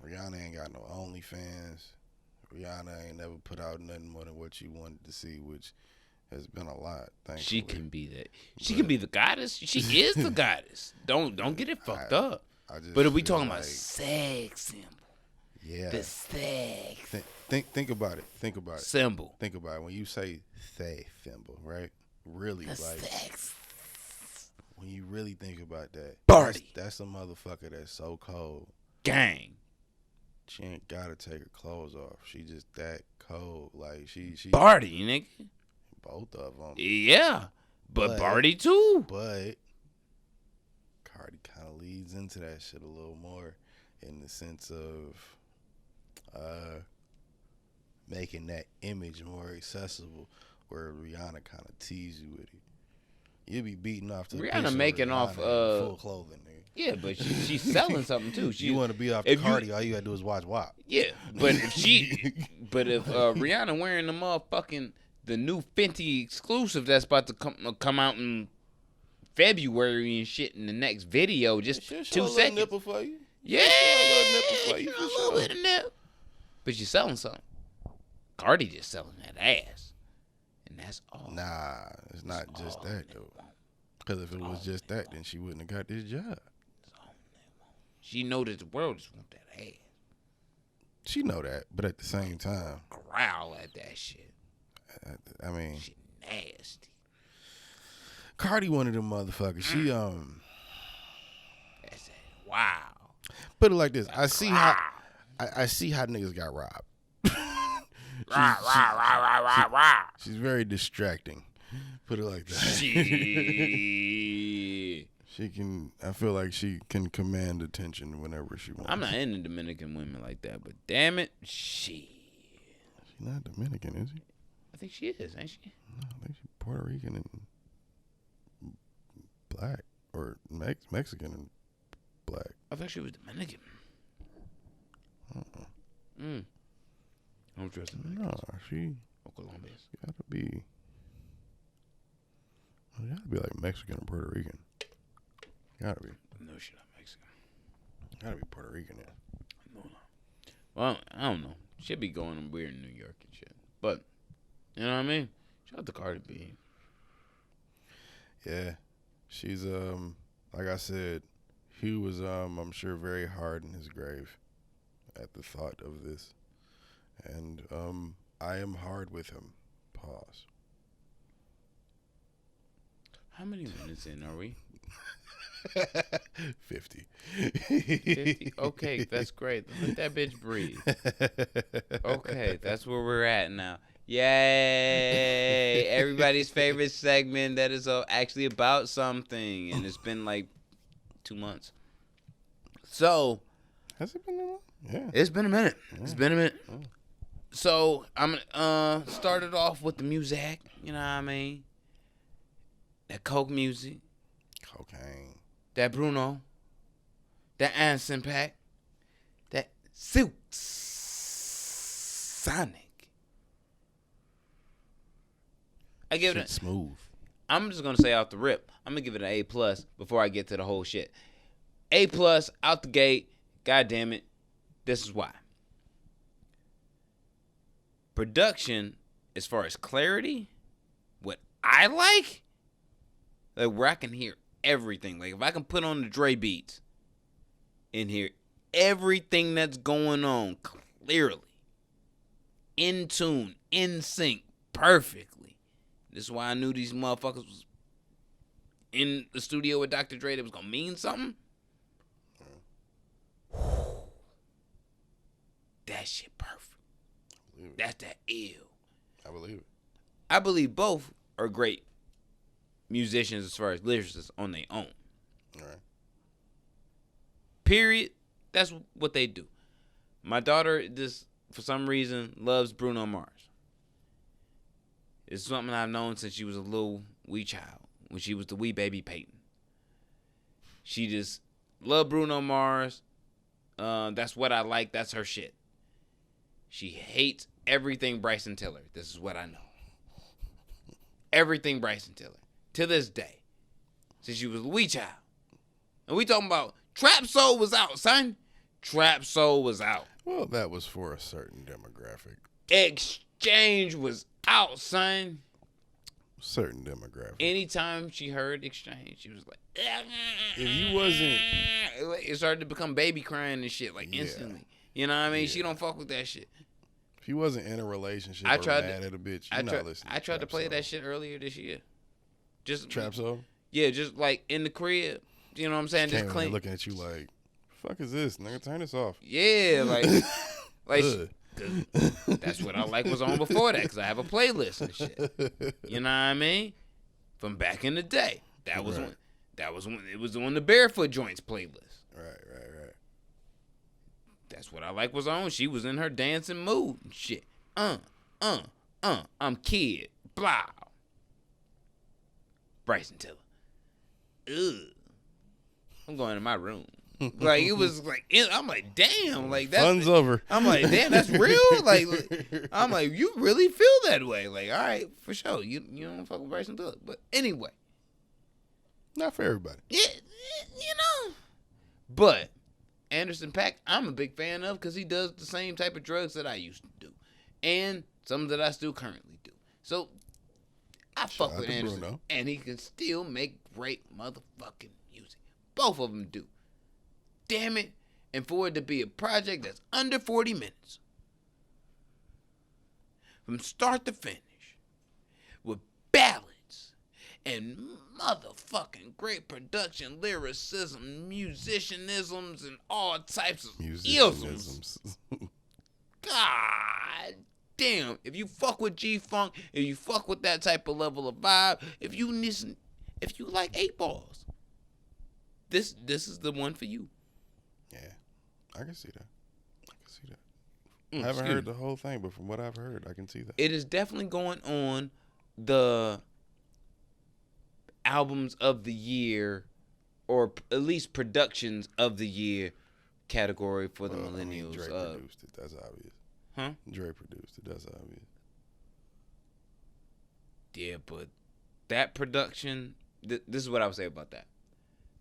Rihanna ain't got no OnlyFans. Rihanna ain't never put out nothing more than what you wanted to see, which has been a lot. Thankfully. She can be that. She can be the goddess. She is the goddess. Don't get it fucked up. But if we talking about sex symbol, yeah, the sex think about it. Think about it. symbol, Think about it. When you say sex symbol, right? Really, the like sex when you really think about that, Party. that's a motherfucker that's so cold. gang. She ain't gotta take her clothes off. She just that cold. Like she Barty, nigga. both of them. Yeah, but But- Barty too. But Cardi kind of leads into that shit a little more in the sense of making that image more accessible, where Rihanna kind of tease you with it. You'll be beating off to a Rihanna picture of making Rihanna off, in full clothing, nigga. Yeah, but she's selling something too. You want to be off the if you- Cardi, all you gotta do is watch WAP. Yeah, but if Rihanna wearing the motherfucking the new Fenty exclusive that's about to come out in February and shit in the next video, just She'll show 2 a little seconds. nipple for you. Yeah, She'll show a little nipple for you, a for little sure. bit of nip. But she's selling something. Cardi just selling that ass, and that's all. Nah, it's not just that though. Because if it was just that, then she wouldn't have got this job. She know that the world just want that ass. She know that, but at the same time, Growl at that shit. I mean, Shit nasty. Cardi one of them motherfuckers. She That's it. Wow. put it like this. I see how niggas got robbed. She's very distracting. Put it like that. Shit. She can. I feel like she can command attention whenever she wants. I'm not into Dominican women like that, but damn it, shit. She's not Dominican, is she? I think she is, ain't she? No, I think she's Puerto Rican and black, or Mexican and black. I thought she was Dominican. I'm trusting Dominican. No, she Or Colombians. gotta be. Well, gotta be like Mexican or Puerto Rican. Gotta be. No, she's not Mexican. Gotta be Puerto Rican. Yeah. No. Well, I don't know. She'd be going weird in New York and shit. But, you know what I mean? Shout out to Cardi B. Yeah, she's like I said, he was I'm sure very hard in his grave at the thought of this, and I am hard with him. Pause. How many minutes in are we? 50. 50? Okay, that's great. Let that bitch breathe. Okay, that's where we're at now. Yay! Everybody's favorite segment that is actually about something, and it's been like 2 months. So, Has it been that long? Yeah. it's been a minute. Yeah. It's been a minute. Oh. So, I'm gonna start it off with the music. You know what I mean? That Coke music. Cocaine. That Bruno. That Anson Pack. That Silk Sonic. I give it Shit smooth. I'm just gonna say off the rip, I'm gonna give it an A+ before I get to the whole shit. A+ out the gate. God damn it. This is why. Production, as far as clarity, what I like where I can hear everything. Like if I can put on the Dre beats and hear everything that's going on clearly, in tune, in sync, perfectly. This is why I knew these motherfuckers was in the studio with Dr. Dre that was gonna mean something. That shit perfect. That's that ill. I believe it. I believe both are great musicians as far as lyricists on their own. All right. Period. That's what they do. My daughter just, for some reason, loves Bruno Mars. It's something I've known since she was a little wee child, when she was the wee baby Peyton. She just loved Bruno Mars. That's what I like. That's her shit. She hates everything Bryson Tiller. This is what I know. Everything Bryson Tiller. To this day. Since she was a wee child. And we talking about Trap Soul was out, son. Trap Soul was out. Well, that was for a certain demographic. Exchange was out, son. Certain demographic. Anytime she heard Exchange, she was like, If you wasn't, it started to become baby crying and shit, like instantly. You know what I mean? Yeah. She don't fuck with that shit. if you wasn't in a relationship I or tried mad at a bitch, I you're not tried, listening. I tried to Trap play Soul. that shit earlier this year. Just Trap Soul. Yeah, just like in the crib. You know what I'm saying? Just Came in clean. looking at you like, fuck is this? Nigga, turn this off. Yeah, like Ugh. that's what I like was on before that, because I have a playlist and shit. You know what I mean? From back in the day. That was Right. when it was on the Barefoot Joints playlist. Right. That's what I like was on. She was in her dancing mood and shit. I'm kid. Blah. Bryson Tiller. Ugh. I'm going to my room. Like, it was like, I'm like, damn. Like, that's. Fun's over. I'm like, damn, that's real? Like, I'm like, you really feel that way? Like, all right, for sure. You don't fuck with Bryson Tiller. But anyway. Not for everybody. Yeah, you know. But Anderson .Paak, I'm a big fan of, because he does the same type of drugs that I used to do. And some that I still currently do. So, I Shout fuck out with to Anderson. Bruno. And he can still make great motherfucking music. Both of them do. Damn it. And for it to be a project that's under 40 minutes. From start to finish. With ballads. And motherfucking great production, lyricism, musicianisms, and all types of isms. Musicianisms. God damn. If you fuck with G-Funk, if you fuck with that type of level of vibe, if you like 8 balls, this is the one for you. Yeah, I can see that. I haven't heard the whole thing, but from what I've heard, I can see that. It is definitely going on the albums of the year, or at least productions of the year category for the millennials. I mean, Drake produced it. That's obvious. Huh? Drake produced it. That's obvious. Yeah, but that production, this is what I would say about that.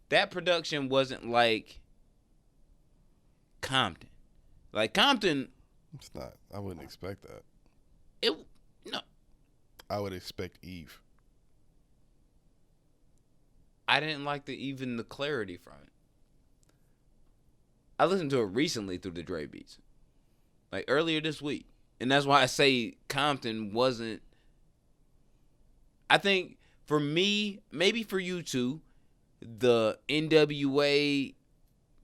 That production wasn't like Compton. Like Compton, it's not. I wouldn't expect that. No. I would expect Eve. I didn't like the clarity from it. I listened to it recently through the Dre beats, like earlier this week, and that's why I say Compton wasn't. I think for me, maybe for you too, the NWA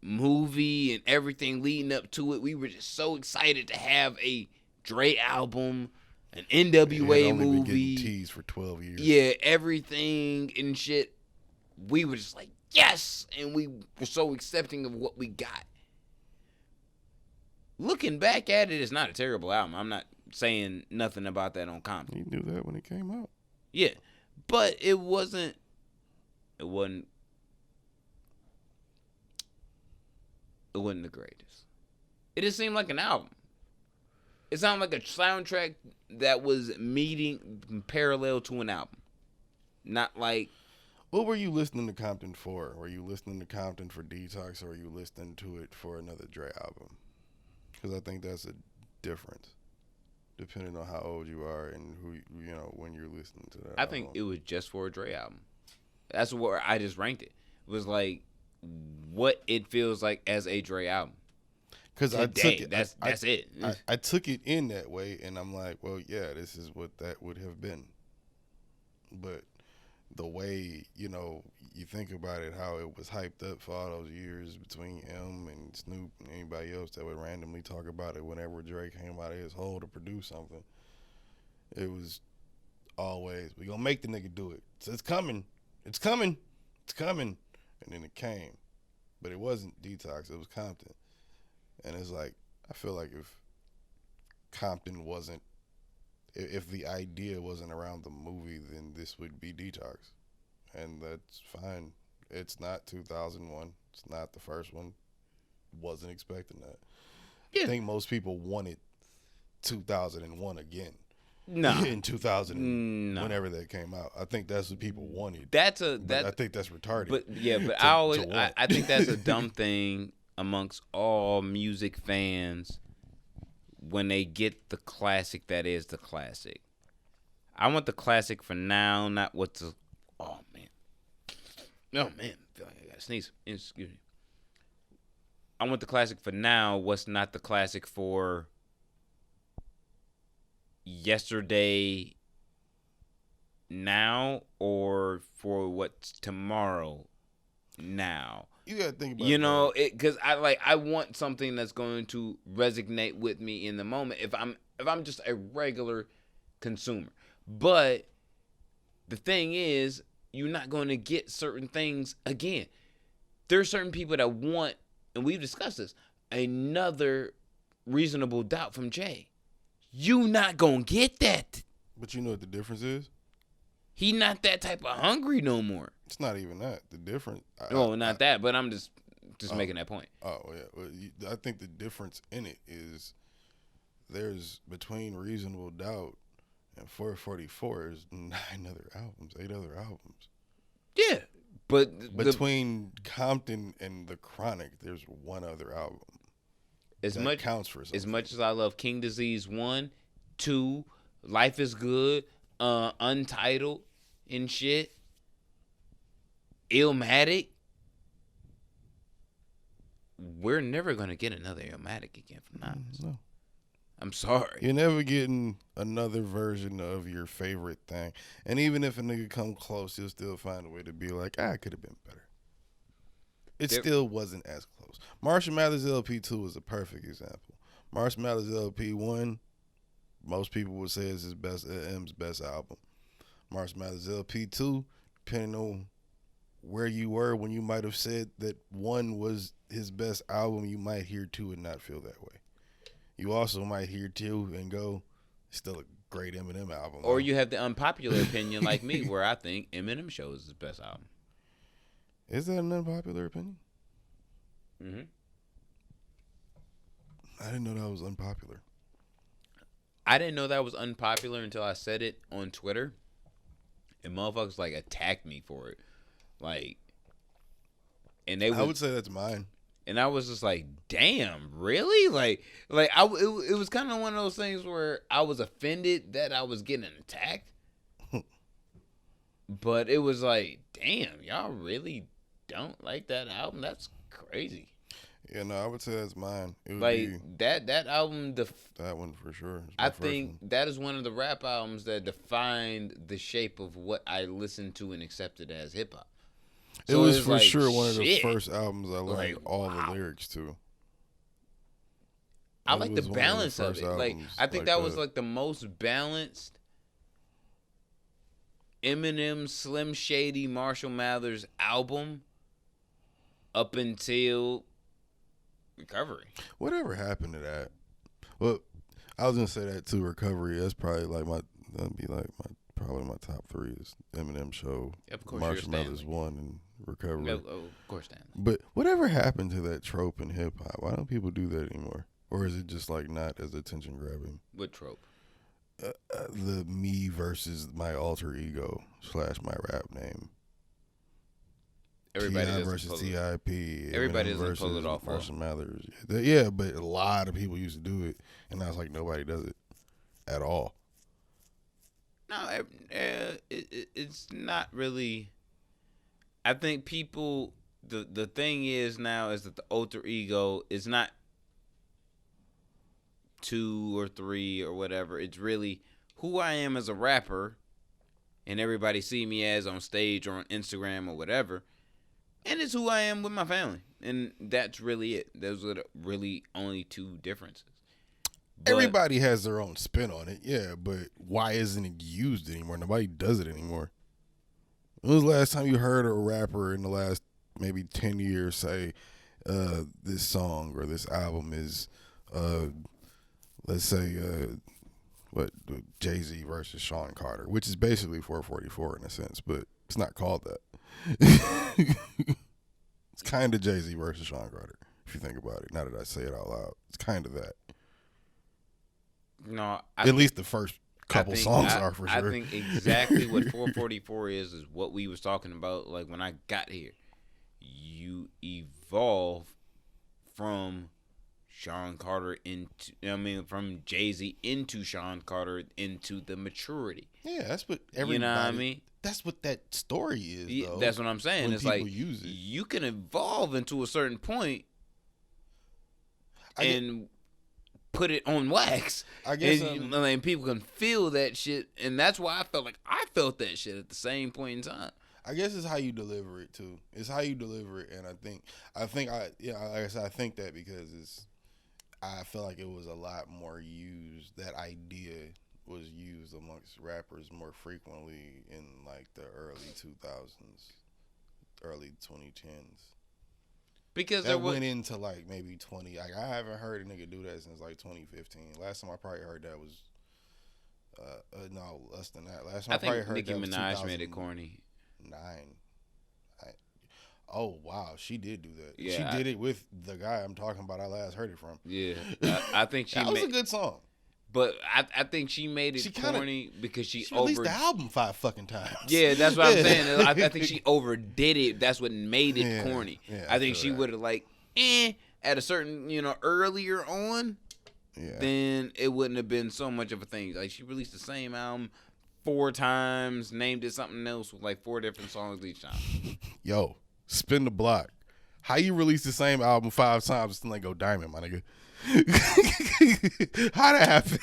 movie and everything leading up to it, we were just so excited to have a Dre album, an NWA movie. Been getting teased for 12 years. Yeah, everything and shit. We were just like, yes, and we were so accepting of what we got. Looking back at it, it's not a terrible album. I'm not saying nothing about that on Compton. You knew that when it came out. Yeah, but it wasn't the greatest. It just seemed like an album. It sounded like a soundtrack that was meeting parallel to an album. Not like... What were you listening to Compton for? Were you listening to Compton for Detox, or were you listening to it for another Dre album? Because I think that's a difference, depending on how old you are and who when you're listening to that. I think it was just for a Dre album. That's where I just ranked it. It was like what it feels like as a Dre album. Because I took it. That's it. I took it in that way, and I'm like, well, yeah, this is what that would have been. But the way, you think about it, how it was hyped up for all those years between him and Snoop and anybody else that would randomly talk about it whenever Drake came out of his hole to produce something. It was always, we gonna make the nigga do it. So it's coming. It's coming. It's coming. And then it came. But it wasn't Detox. It was Compton. And it's like, I feel like if Compton wasn't, if the idea wasn't around the movie, then this would be Detox. And that's fine. It's not 2001. It's not the first one. Wasn't expecting that. Yeah. I think most people wanted 2001 again. No. In 2000, whenever that came out. I think that's what people wanted. I think that's retarded. But yeah, but I think that's a dumb thing amongst all music fans when they get the classic that is the classic. I want the classic for now, not what the... Oh, man. Oh, man. I feel like I gotta sneeze. Excuse me. I want the classic for now, what's not the classic for yesterday now, or for what's tomorrow now. You gotta think about because I want something that's going to resonate with me in the moment if I'm just a regular consumer. But the thing is, you're not going to get certain things again. There are certain people that want, and we've discussed this, another Reasonable Doubt from Jay. You not gonna get that. But you know what the difference is? He not that type of hungry no more. It's not even that. The difference. Not that, but I'm just making that point. Oh yeah, well, I think the difference in it is there's between Reasonable Doubt and 444 is 8 other albums. Yeah, but between Compton and The Chronic, there's one other album. Counts for something. As much as I love King Disease 1, 2, Life is Good, Untitled and shit, Illmatic, we're never going to get another Illmatic again from Nas. No. I'm sorry. You're never getting another version of your favorite thing. And even if a nigga come close, he'll still find a way to be like, it could have been better. It still wasn't as close. Marshall Mathers LP2 was a perfect example. Marshall Mathers LP1, most people would say is M's best album. Marshall Mathers LP2, depending on where you were when you might have said that 1 was his best album, you might hear 2 and not feel that way. You also might hear two and go, still a great Eminem album. Or you have the unpopular opinion like me, where I think Eminem Show is his best album. Is that an unpopular opinion? Mm-hmm. I didn't know that was unpopular. I didn't know that was unpopular until I said it on Twitter, and motherfuckers like attacked me for it, like, and they. I would say that's mine. And I was just like, damn, really? It was kind of one of those things where I was offended that I was getting attacked. But it was like, damn, y'all really don't like that album? That's crazy. Yeah, no, I would say that's mine. It would Like, be that album, that one for sure. I think that is one of the rap albums that defined the shape of what I listened to and accepted as hip-hop. So it was for sure one of the first albums I learned like, all the lyrics to. I like the balance of it. Like, I think that was like the most balanced Eminem, Slim Shady, Marshall Mathers album up until Recovery. Whatever happened to that? Well, I was gonna say that too. Recovery. That's probably probably my top three is Eminem Show, Of course, Marshall Mathers 1, and Recovery. Of course, Stanley. But whatever happened to that trope in hip hop? Why don't people do that anymore? Or is it just like not as attention grabbing? What trope? The me versus my alter ego / my rap name. Everybody T.I. doesn't versus pull T.I.P. Everybody Eminem doesn't pull it off. Marshall Mathers. Yeah, but a lot of people used to do it, and now it's like nobody does it at all. No, it's not really. I think people. The thing is now is that the alter ego is not 2 or 3 or whatever. It's really who I am as a rapper, and everybody see me as on stage or on Instagram or whatever. And it's who I am with my family. And that's really it. Those are the really only two differences. But everybody has their own spin on it, yeah, but why isn't it used anymore? Nobody does it anymore. When was the last time you heard a rapper in the last maybe 10 years say this song or this album is, let's say, Jay-Z versus Sean Carter, which is basically 444 in a sense, but it's not called that. It's kind of Jay-Z versus Sean Carter, if you think about it. Now that I say it out loud, it's kind of that. No, at least the first couple songs are for sure. I think exactly what 444 is what we was talking about. Like when I got here, you evolve from Sean Carter from Jay-Z into Sean Carter into the maturity. Yeah, that's what everybody. You know what I mean? That's what that story is. Yeah, though, that's what I'm saying. It's like use it. You can evolve into a certain point and put it on wax. I guess and people can feel that shit, and that's why I felt like I felt that shit at the same point in time. I guess it's how you deliver it too. It's how you deliver it, and I think I think that because I feel like it was a lot more used. That idea was used amongst rappers more frequently in like the early 2000s, early 2010s. Because that went into like maybe 20. Like I haven't heard a nigga do that since like 2015. Last time I probably heard that was no less than that. Last time I probably heard Nicki that was Minaj made it corny. 9. Oh wow, she did do that. Yeah, she did it with the guy I'm talking about. I last heard it from. Yeah, I think she. That was a good song. But I think she made it corny because she released the album 5 fucking times. Yeah, that's what I'm saying. I think she overdid it. That's what made it corny. Yeah, I think she would have at a certain earlier on. Yeah. Then it wouldn't have been so much of a thing. Like she released the same album 4 times, named it something else with like 4 different songs each time. Yo, spin the block. How you release the same album 5 times and still ain't go diamond, my nigga? How that happen?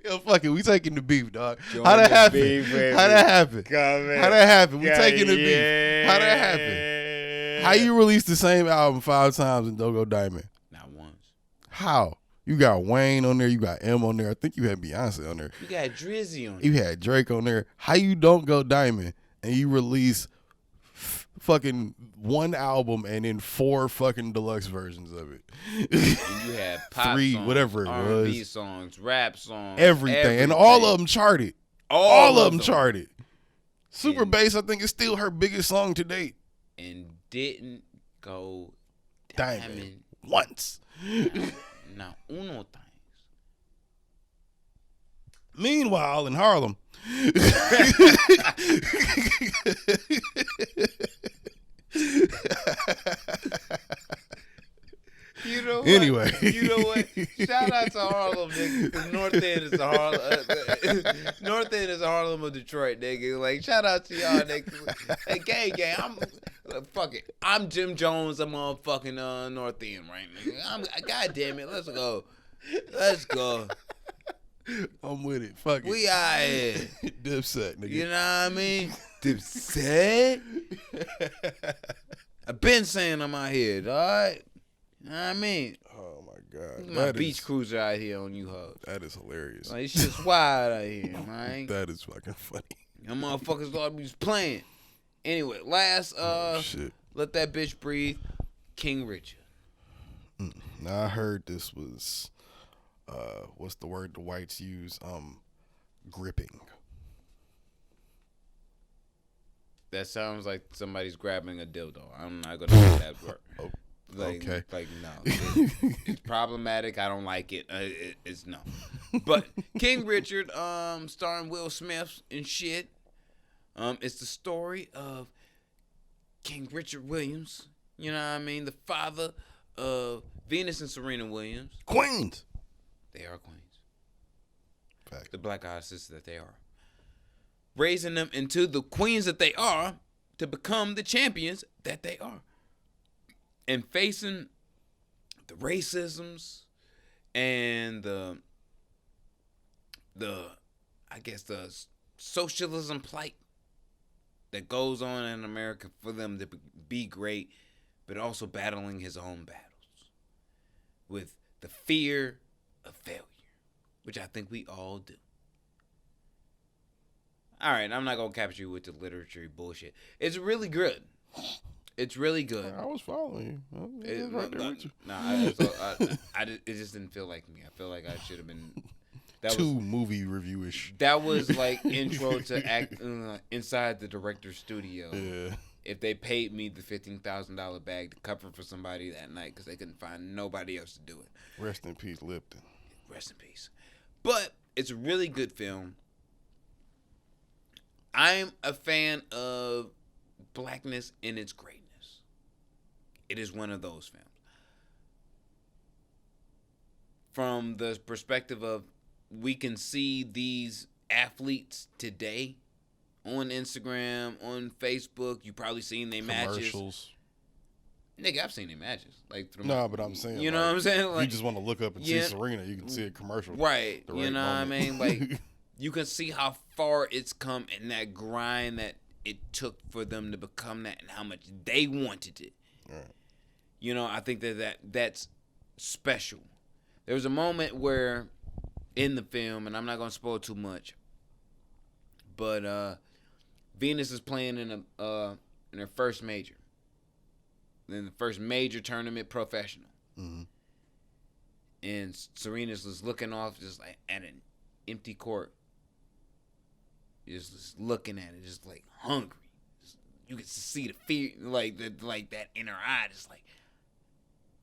Yo, fuck it. We taking the beef, dog. How that happen? How that happen? How that happen? We taking the beef. How that happen? How you release the same album 5 times and don't go diamond? Not once. How? You got Wayne on there. You got M on there. I think you had Beyonce on there. You got Drizzy on there. You had Drake on there. How you don't go diamond and you release fucking one album and then 4 fucking deluxe versions of it. And you had pop 3, songs, whatever it R&B was. songs, rap songs, Everything. And all of them charted. All of them charted. Super Bass, I think, is still her biggest song to date. And didn't go diamond once. Now, uno times. Meanwhile, in Harlem. You know what? Anyway. You know what? Shout out to Harlem, nigga. Cause North End is the Harlem. North End is the Harlem of Detroit, nigga. Like, shout out to y'all, nigga. Hey, gang. Fuck it. I'm Jim Jones. I'm on fucking North End, right, nigga. God damn it. Let's go. Let's go. I'm with it. Fuck it. We out here. Dipset, nigga. You know what I mean? Dipset. I've been saying I'm out here, dog. You know what I mean? Oh my God. My beach cruiser out here on you hoes. That is hilarious. Like, it's just wild out here, man. That is fucking funny. Them motherfuckers thought we was playing. Anyway, last shit. Let That Bitch Breathe, King Richard. Now I heard this was what's the word the whites use? Gripping. That sounds like somebody's grabbing a dildo. I'm not gonna use that word. Oh, Like, okay. Like, no. It's problematic. I don't like it. It's no. But King Richard, starring Will Smith and shit. It's the story of King Richard Williams. You know what I mean? The father of Venus and Serena Williams. Queens. They are queens. Fact. The black artists that they are. Raising them into the queens that they are to become the champions that they are. And facing the racisms and the I guess the socialism plight that goes on in America for them to be great, but also battling his own battles with the fear of failure, which I think we all do. All right, I'm not going to capture you with the literature bullshit. It's really good. It's really good. I was following you. It just didn't feel like me. I feel like I should have been. Movie review-ish. That was like intro to act inside the director's studio. Yeah. If they paid me the $15,000 bag to cover for somebody that night because they couldn't find nobody else to do it. Rest in peace, Lipton. Rest in peace. But it's a really good film. I'm a fan of blackness in its greatness. It is one of those films. From the perspective of we can see these athletes today on Instagram, on Facebook. You probably seen their matches. Commercials. Nigga, I've seen their matches. No, but I'm saying, you know what I'm saying? Like, you just want to look up and see Serena, you can see a commercial. Right. You know what I mean? Like, you can see how far it's come and that grind that it took for them to become that and how much they wanted it. Right. You know, I think that's special. There was a moment where in the film, and I'm not going to spoil too much, but Venus is playing in her first major. In the first major tournament professional. Mm-hmm. And Serena's just looking off just like at an empty court. Just looking at it, just like hungry. You can see the fear, like that in her eye. Just like,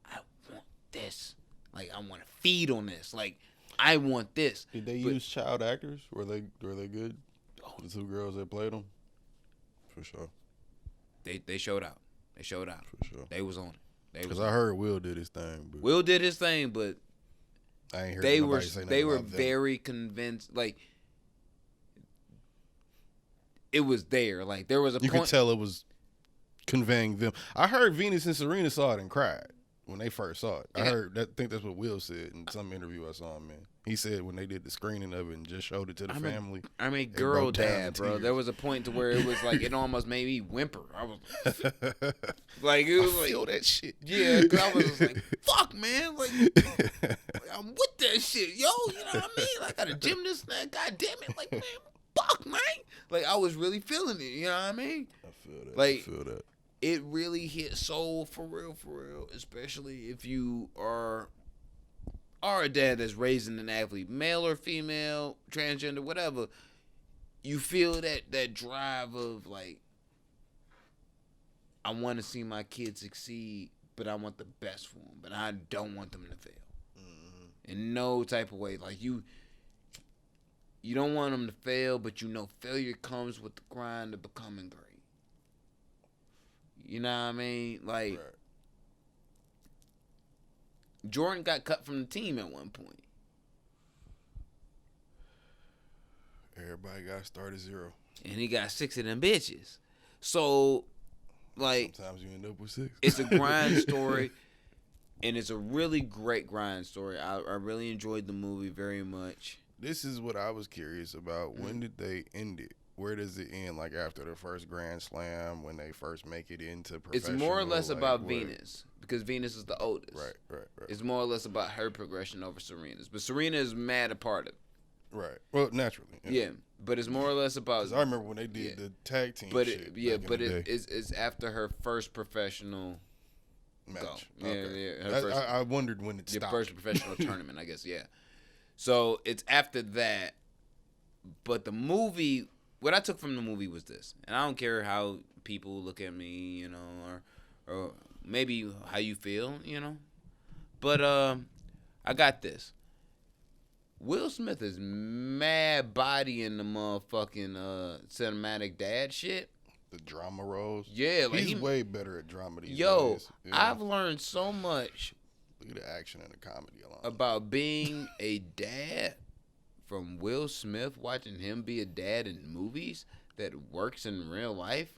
I want this. Like, I want to feed on this. Like, I want this. Did they use child actors? Were they good? Oh, the two girls that played them? For sure. They showed out. They showed out. For sure. They was on it. Because I heard Will did his thing. But Will did his thing, but I ain't heard they nobody say nothing they were about them. very convinced. Like, it was there. Like, there was a You point. could tell it was conveying them. I heard Venus and Serena saw it and cried when they first saw it. Yeah. I think that's what Will said in some interview I saw him in. He said when they did the screening of it and just showed it to the family. I mean, it girl broke down in dad, bro. tears. There was a point to where it was like it almost made me whimper. I was like, it was I feel like, that shit. yeah, because I was just like, fuck, man, like I'm with that shit, yo. You know what I mean? Like, I got a gymnast, man. God damn it, like, man, fuck, man? Like, I was really feeling it, you know what I mean? I feel that. Like, I feel that. It really hit soul for real, especially if you are a dad that's raising an athlete, male or female, transgender, whatever. You feel that drive of, like, I want to see my kids succeed, but I want the best for them, but I don't want them to fail. Mm-hmm. In no type of way. Like, you don't want them to fail, but you know failure comes with the grind of becoming great. You know what I mean? Like, right. Jordan got cut from the team at one point. Everybody got to start at zero. And he got 6 of them bitches. So, like, sometimes you end up with 6. It's a grind story, and it's a really great grind story. I really enjoyed the movie very much. This is what I was curious about. Mm-hmm. When did they end it? Where does it end? Like, after the first Grand Slam, when they first make it into professional? It's more or less about Venus, because Venus is the oldest. Right. It's more or less about her progression over Serena's. But Serena is mad a part of it. Right. Well, naturally. Yeah. But it's more or less about... Because I remember when they did the tag team shit. It's after her first professional match. Go. Okay. Yeah. I wondered when it stopped. Your first professional tournament, I guess, yeah. So it's after that. But the movie... What I took from the movie was this, and I don't care how people look at me, you know, or maybe how you feel, you know, but I got this. Will Smith is mad bodying the motherfucking cinematic dad shit. The drama roles. Yeah, like he's way better at drama these days. Yo, I've learned so much. Look at the action and the comedy alone. About being a dad. From Will Smith, watching him be a dad in movies that works in real life.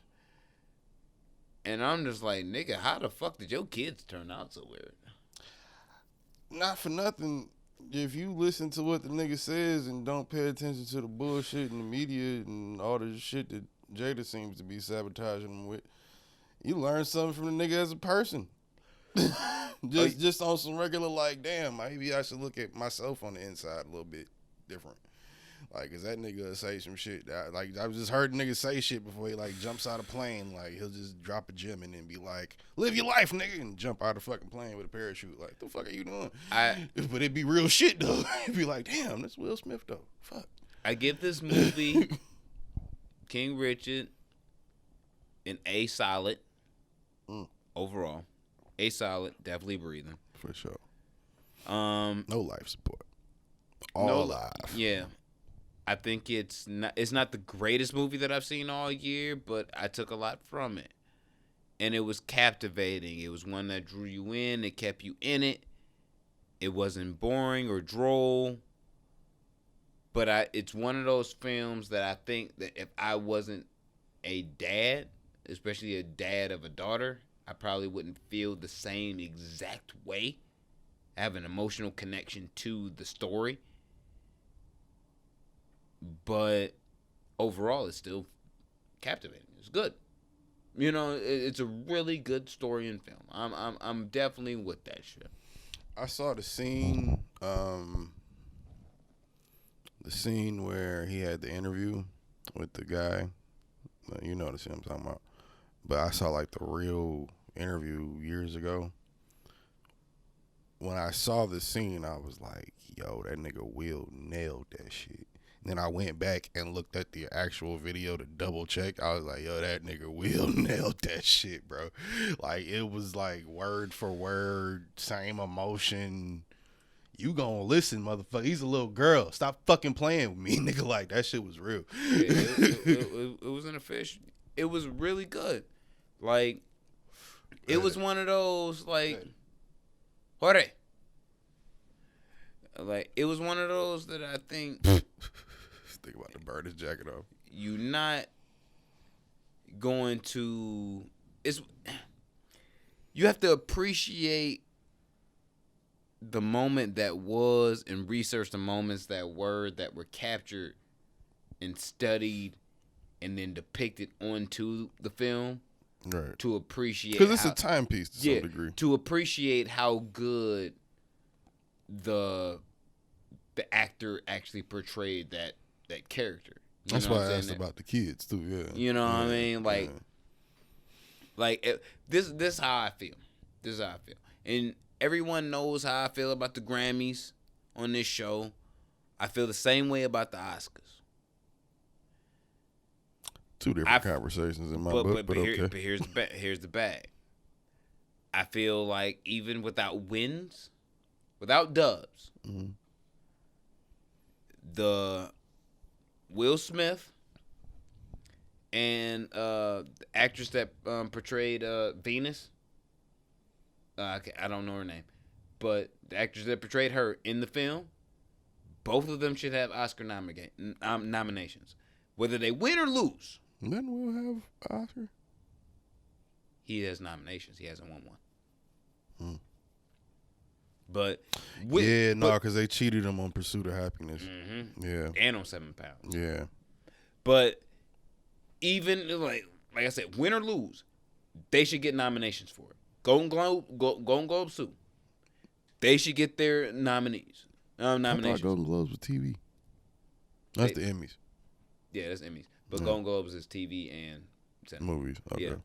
And I'm just like, nigga, how the fuck did your kids turn out so weird? Not for nothing. If you listen to what the nigga says and don't pay attention to the bullshit in the media and all the shit that Jada seems to be sabotaging him with, you learn something from the nigga as a person. just on some regular, like, damn, maybe I should look at myself on the inside a little bit different. Like, cause that nigga say some shit that, like, I just heard niggas say shit before he, like, jumps out of plane. Like, he'll just drop a gym and then be like, live your life, nigga, and jump out of fucking plane with a parachute. Like, the fuck are you doing? But it'd be real shit, though. It'd be like, damn, that's Will Smith, though. Fuck. I give this movie King Richard an A solid overall. A solid, definitely breathing. For sure. No life support. All live. Yeah. I think it's not the greatest movie that I've seen all year, but I took a lot from it. And it was captivating. It was one that drew you in. It kept you in it. It wasn't boring or droll. But it's one of those films that I think that if I wasn't a dad, especially a dad of a daughter, I probably wouldn't feel the same exact way. I have an emotional connection to the story. But overall, it's still captivating. It's good. You know, it's a really good story and film. I'm definitely with that shit. I saw the scene, where he had the interview with the guy. You know the scene I'm talking about. But I saw like the real interview years ago. When I saw the scene, I was like, yo, that nigga Will nailed that shit. Then I went back and looked at the actual video to double check. I was like, yo, that nigga Will nailed that shit, bro. Like, it was like word for word, same emotion. You gonna listen, motherfucker. He's a little girl. Stop fucking playing with me, nigga. Like, that shit was real. Yeah, it was an official. It was really good. Like, it was one of those, like, Jorge. Like, it was one of those that I think... Think about to burn his jacket off. You not going to... You have to appreciate the moment that was and research the moments that were captured and studied and then depicted onto the film. Right. To appreciate... Because it's a timepiece to some degree. To appreciate how good the actor actually portrayed that character. That's why I asked about the kids too. Yeah, you know what I mean. This how I feel. This is how I feel, and everyone knows how I feel about the Grammys on this show. I feel the same way about the Oscars. Two different conversations in my book, but okay. But here's the bag. I feel like even without wins, without dubs, the Will Smith and the actress that portrayed Venus, I don't know her name, but the actress that portrayed her in the film, both of them should have Oscar nominations. Whether they win or lose. Then we'll have Oscar. He has nominations. He hasn't won one. But because they cheated him on Pursuit of Happiness. Yeah, and on 7 Pounds. Yeah, but even like I said, win or lose, they should get nominations for it. Golden Globes too. They should get their nominations. I thought Golden Globes was TV. That's the Emmys. Yeah, that's Emmys. But Golden Globes is TV and cinema. Movies. Okay. Yeah.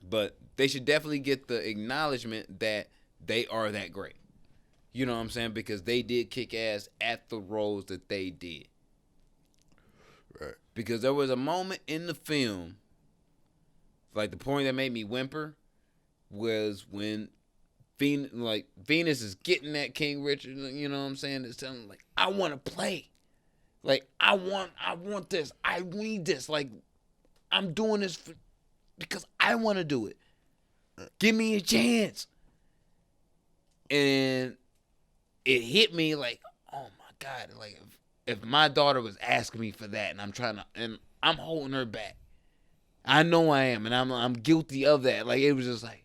But they should definitely get the acknowledgement that they are that great. You know what I'm saying? Because they did kick ass at the roles that they did. Right. Because there was a moment in the film, like the point that made me whimper was when Venus is getting at King Richard, you know what I'm saying? It's telling him, like, I want to play. Like, I want this. I need this. Like, I'm doing this because I want to do it. Give me a chance. And it hit me like, oh my God. Like, if my daughter was asking me for that and I'm holding her back. I know I am, and I'm guilty of that. Like, it was just like,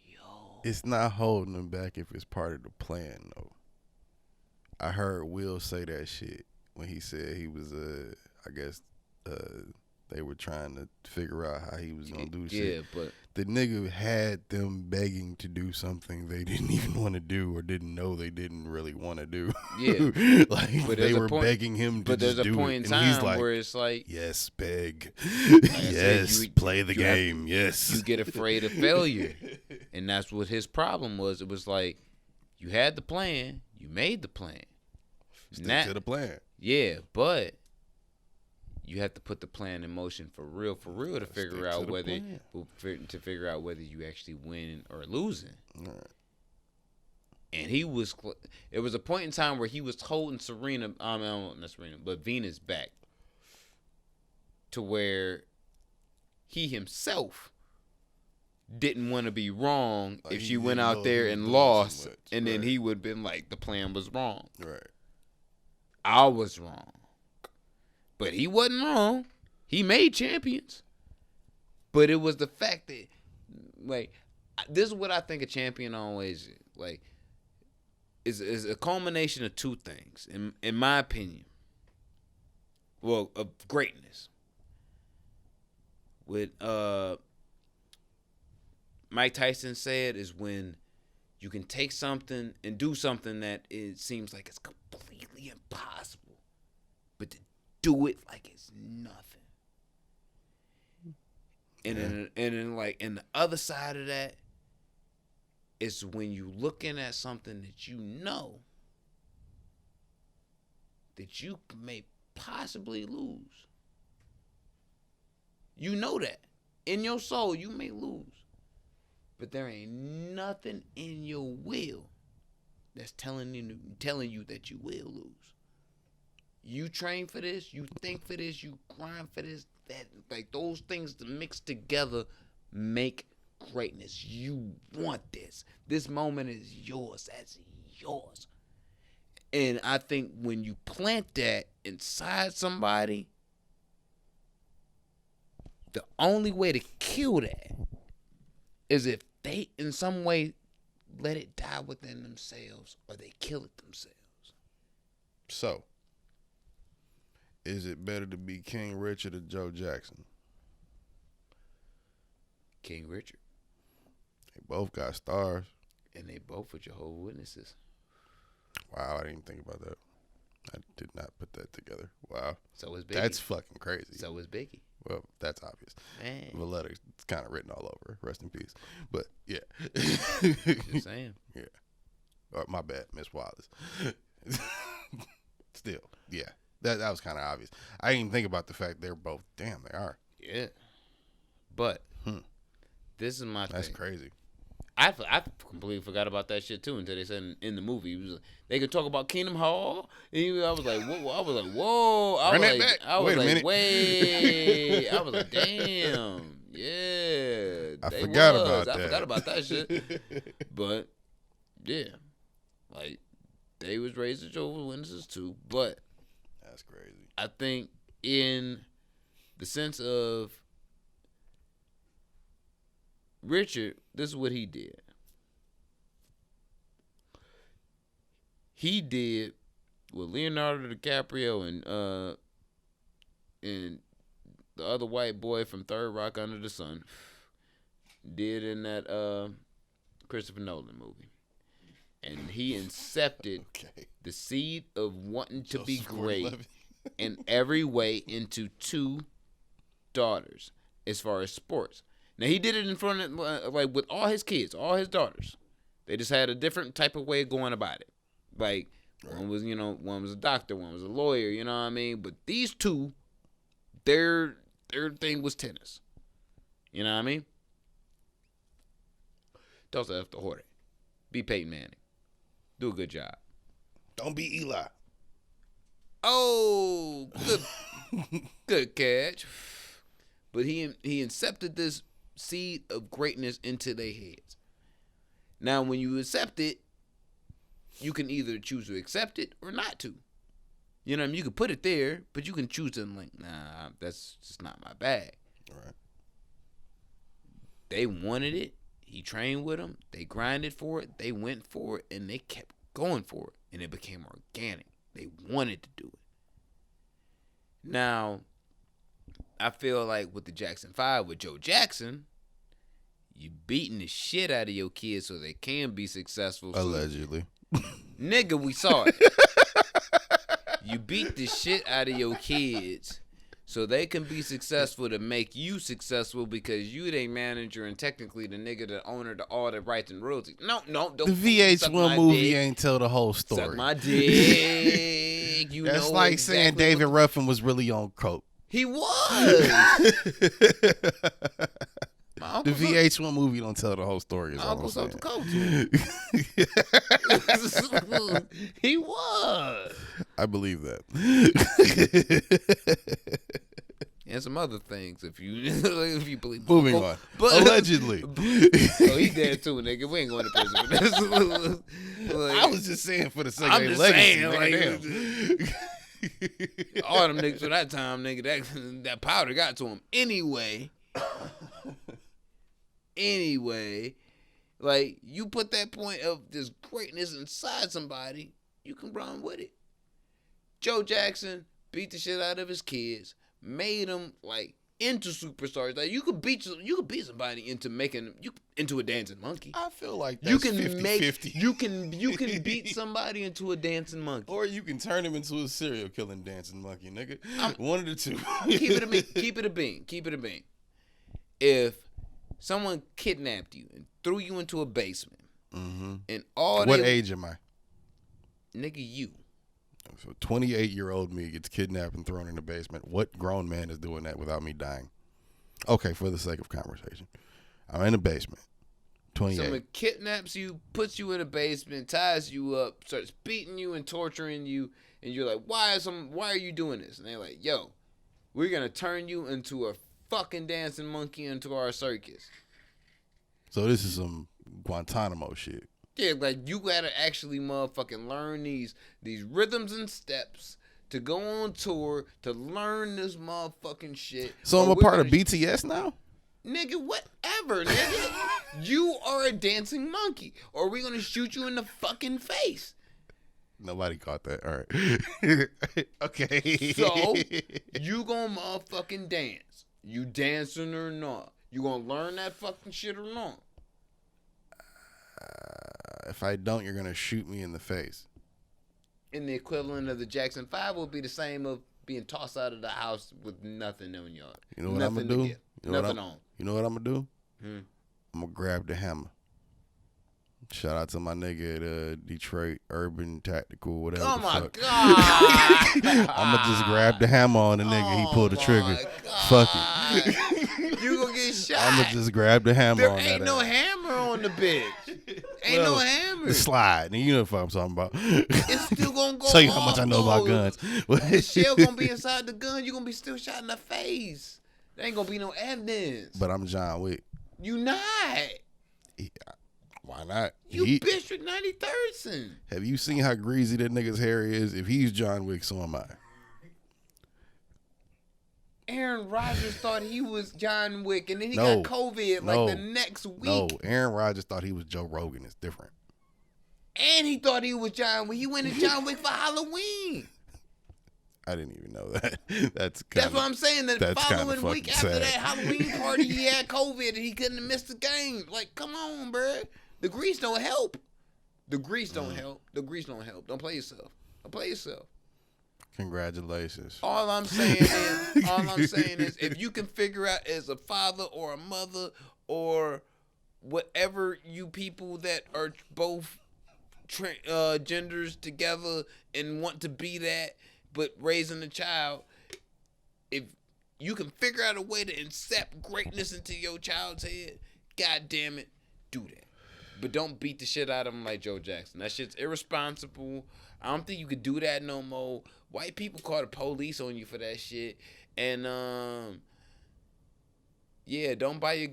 yo. It's not holding them back if it's part of the plan, though. I heard Will say that shit when he said he was, I guess, they were trying to figure out how he was going to do shit. Yeah, but the nigga had them begging to do something they didn't even want to do or didn't know they didn't really want to do. Yeah. Like, they were begging him to just do it. But there's a point in time where it's like, yes, beg. Yes, play the game. Yes. You get afraid of failure. And that's what his problem was. It was like, you had the plan. You made the plan. Stick to the plan. Yeah, but you have to put the plan in motion for real to figure out whether you actually win or losing. Right. And it was a point in time where he was holding Venus back to where he himself didn't want to be wrong if she went out there and lost, and then he would have been like, the plan was wrong. Right. I was wrong. But he wasn't wrong. He made champions. But it was the fact that, like, this is what I think a champion always, like, is a culmination of two things, in my opinion. Well, of greatness. What Mike Tyson said is when you can take something and do something that it seems like it's completely impossible, but to do it like it's nothing. And then the other side of that is when you looking at something that you know that you may possibly lose. You know that. In your soul, you may lose. But there ain't nothing in your will that's telling you that you will lose. You train for this, you think for this, you grind for this, that, like, those things mixed together make greatness. You want this. This moment is yours. That's yours. And I think when you plant that inside somebody, the only way to kill that is if they in some way let it die within themselves or they kill it themselves. So, is it better to be King Richard or Joe Jackson? King Richard. They both got stars. And they both were Jehovah's Witnesses. Wow, I didn't think about that. I did not put that together. Wow. So is Biggie. That's fucking crazy. So is Biggie. Well, that's obvious. Man. The letter's kind of written all over. Rest in peace. But yeah. Just saying. Yeah. My bad, Miss Wallace. Still, yeah. That was kind of obvious. I didn't even think about the fact they're both. Damn, they are. Yeah. But this is my thing. That's crazy. I completely forgot about that shit too until they said in the movie it was like, they could talk about Kingdom Hall. And I was like, whoa! I was like, whoa! I was like, wait! I was like, damn! Yeah, I forgot about that shit. But yeah, like they was raised as Jehovah's Witnesses too. But that's crazy. I think in the sense of Richard, this is what he did. He did what Leonardo DiCaprio and the other white boy from Third Rock Under the Sun did in that Christopher Nolan movie. And he incepted the seed of wanting to be great in every way into two daughters as far as sports. Now, he did it in front of, like, with all his kids, all his daughters. They just had a different type of way of going about it. Like, one was a doctor, one was a lawyer, you know what I mean? But these two, their thing was tennis. You know what I mean? Don't have to hoard it. Be Peyton Manning. Do a good job. Don't be Eli. Oh, good catch. But he incepted this seed of greatness into their heads. Now, when you accept it, you can either choose to accept it or not to. You know what I mean? You can put it there, but you can choose to like, nah, that's just not my bag. Right. They wanted it. He trained with them. They grinded for it. They went for it, and they kept going for it, and it became organic. They wanted to do it. Now, I feel like with the Jackson 5, with Joe Jackson, you beating the shit out of your kids so they can be successful. Allegedly. Nigga, we saw it. You beat the shit out of your kids so they can be successful to make you successful because you their manager and technically the nigga, the owner, to all the rights and royalties. No, don't. The VH1 movie ain't tell the whole story. Suck my dick. You That's know like exactly saying David Ruffin was really on coke. He was. The VH1 movie don't tell the whole story. My uncle sold the coke. He was. I believe that. And some other things, if you believe. Moving on. But, allegedly. Oh, he dead too, nigga. We ain't going to prison for this. I was just saying for the sake of just legacy. Saying, all them niggas for that time, nigga, that powder got to him anyway, like, you put that point of this greatness inside somebody, you can run with it. Joe Jackson beat the shit out of his kids, made them like into superstars. Like, you could beat somebody into making you into a dancing monkey. I feel like that's 50-50. You can beat somebody into a dancing monkey, or you can turn him into a serial killing dancing monkey, nigga. One of the two. Keep it a bean. If someone kidnapped you and threw you into a basement, and what age am I? Nigga, you. So 28-year-old me gets kidnapped and thrown in the basement. What grown man is doing that without me dying? Okay, for the sake of conversation. I'm in the basement. 28. Someone kidnaps you, puts you in a basement, ties you up, starts beating you and torturing you, and you're like, why are you doing this? And they're like, yo, we're going to turn you into a fucking dancing monkey into our circus. So this is some Guantanamo shit. Yeah, like, you gotta actually motherfucking learn these rhythms and steps to go on tour, to learn this motherfucking shit. So I'm a part of BTS now? Nigga, whatever, nigga. You are a dancing monkey, or we're gonna shoot you in the fucking face. Nobody caught that. All right. Okay. So, you gonna motherfucking dance. You dancing or not? You gonna learn that fucking shit or not? If I don't, you're going to shoot me in the face. and the equivalent of the Jackson 5 would be the same of being tossed out of the house with nothing on your yard. You know what nothing I'm gonna do? Nothing on. You know what I'm gonna do? Hmm. I'm gonna grab the hammer. Shout out to my nigga at Detroit Urban Tactical, whatever. Oh the my fuck. God! I'ma just grab the hammer on the nigga. He pulled the trigger. Fuck it. You gonna get shot. I'ma just grab the hammer There on that. ain't no ass. hammer on the bitch. Ain't no hammer. The slide. You know what I'm talking about. It's still gonna go. Show you how much I know about guns. The shell gonna be inside the gun. You gonna be still shot in the face. There ain't gonna be no evidence. But I'm John Wick. You not. Why not? You Bishop 93rd. Have you seen how greasy that nigga's hair is? If he's John Wick, so am I. Aaron Rodgers thought he was John Wick, and then he No. got COVID like the next week. No, Aaron Rodgers thought he was Joe Rogan. It's different. And he thought he was John Wick. He went to John Wick for Halloween. I didn't even know that. That's what I'm saying. The following week fucking after sad. that Halloween party, he had COVID and he couldn't have missed the game. Like, come on, bruh. The grease don't help. The grease don't help. The grease don't help. Don't play yourself. Don't play yourself. Congratulations. All I'm saying is, if you can figure out as a father or a mother or whatever you people that are both genders together and want to be that, but raising a child, if you can figure out a way to incept greatness into your child's head, God damn it, do that. But don't beat the shit out of them like Joe Jackson. That shit's irresponsible. I don't think you could do that no more. White people call the police on you for that shit. And, yeah, don't buy your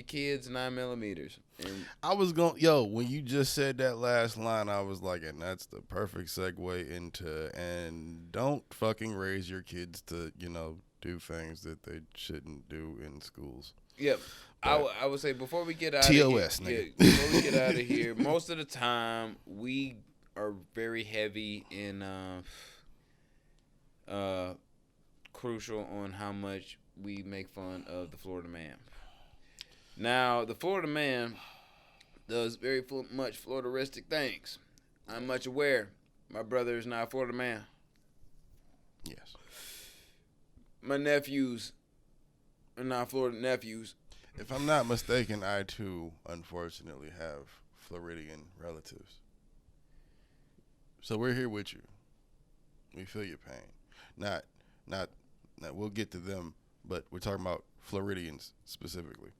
kids 9mm. And I was when you just said that last line, I was like, and that's the perfect segue into, and don't fucking raise your kids to, do things that they shouldn't do in schools. Yep. I would say before we get out TOS, of here, nigga. before we get out of here, most of the time we are very heavy in crucial on how much we make fun of the Florida man. Now, the Florida man does very much Florida-ristic things. I'm much aware. My brother is not a Florida man. Yes. My nephews are not Florida nephews. If I'm not mistaken, I too, unfortunately, have Floridian relatives. So we're here with you. We feel your pain. Not, we'll get to them, but we're talking about Floridians specifically.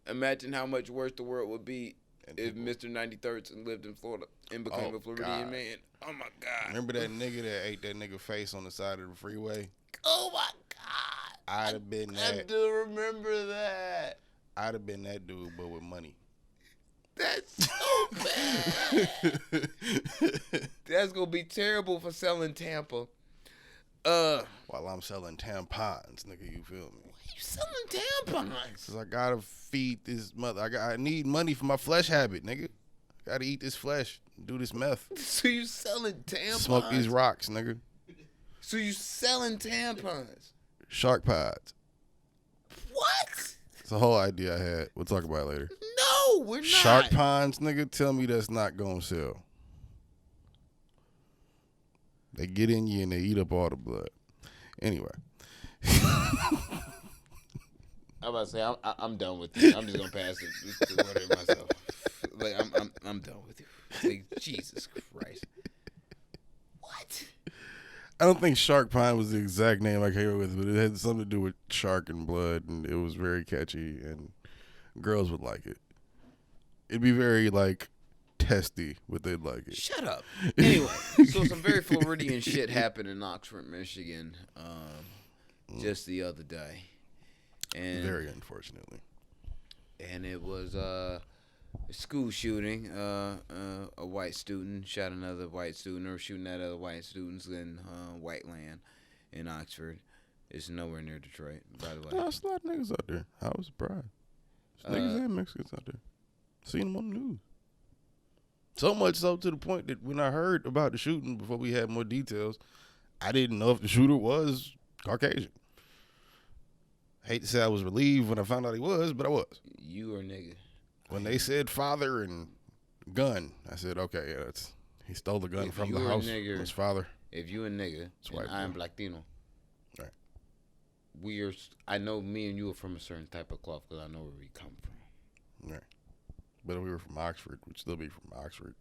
Imagine how much worse the world would be if Mr. 93rd lived in Florida and became a Floridian man. Oh, my God. Remember that nigga that ate that nigga face on the side of the freeway? Oh, my God. I'd have been that. I do remember that. I'd have been that dude, but with money. That's so bad. That's going to be terrible for selling Tampa. While I'm selling tampons, nigga, you feel me? You selling tampons? Cause I gotta feed this mother. I need money for my flesh habit, nigga. Gotta eat this flesh, do this meth. So you selling tampons? Smoke these rocks, nigga. So you selling tampons? Shark pods. What? It's a whole idea I had. We'll talk about it later. No, we're not. Shark ponds, nigga. Tell me that's not gonna sell. They get in you and they eat up all the blood. Anyway. I'm about to say I'm done with you. I'm just gonna pass it to order it myself. Like I'm done with you. Like, Jesus Christ. What? I don't think Shark Pine was the exact name I came up with, but it had something to do with shark and blood, and it was very catchy, and girls would like it. It'd be very, testy, but they'd like it. Shut up. Anyway, so some very Floridian shit happened in Oxford, Michigan, just the other day. And very unfortunately. And it was a school shooting. A white student shot another white student, or shooting at other white students in white land in Oxford. It's nowhere near Detroit, by the way. No, there's a lot of niggas out there. I was surprised. There's niggas and Mexicans out there. Seen them on the news. So much so to the point that when I heard about the shooting, before we had more details, I didn't know if the shooter was Caucasian. Hate to say I was relieved when I found out he was, but I was. You or nigga? When they said father and gun, I said, okay, yeah, He stole the gun If from you the a house nigger- from his father. If you a nigga It's and white I'm boy. Latino, Right. I know me and you are from a certain type of cloth because I know where we come from. Right. But if we were from Oxford, we'd still be from Oxford.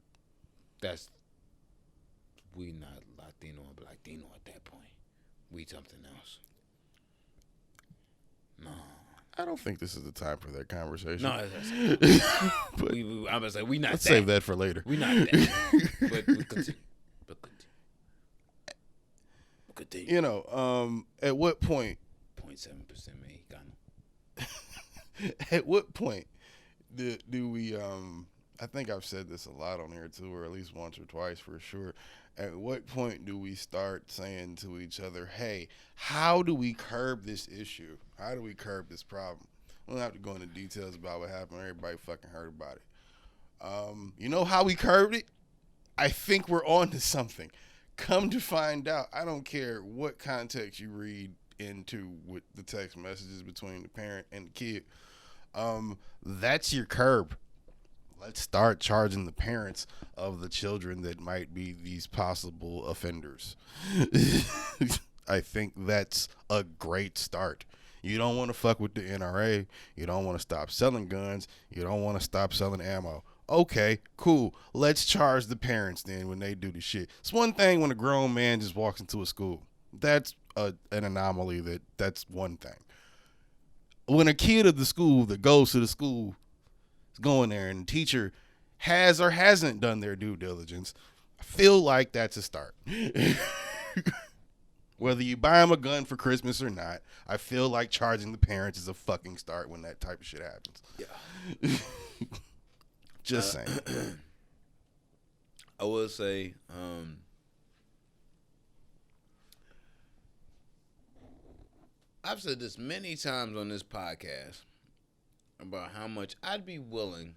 We not Latino or Latino at that point. We something else. No. I don't think this is the time for that conversation. No, But I'm gonna say we not let's that. save that for later. We not that. But we continue. Continue. You know, at what point? 0.7% Mexicano. At what point do we? I think I've said this a lot on here too, or at least once or twice for sure. At what point do we start saying to each other, "Hey, how do we curb this issue? How do we curb this problem?" We don't have to go into details about what happened. Everybody fucking heard about it. You know how we curbed it? I think we're on to something. Come to find out, I don't care what context you read into with the text messages between the parent and the kid. That's your curb. Let's start charging the parents of the children that might be these possible offenders. I think that's a great start. You don't want to fuck with the NRA. You don't want to stop selling guns. You don't want to stop selling ammo. Okay, cool. Let's charge the parents then when they do the shit. It's one thing when a grown man just walks into a school. That's an anomaly. That's one thing. When a kid of the school that goes to the school is going there and the teacher has or hasn't done their due diligence, I feel like that's a start. Whether you buy them a gun for Christmas or not, I feel like charging the parents is a fucking start when that type of shit happens. Yeah. Just saying. I will say, I've said this many times on this podcast about how much I'd be willing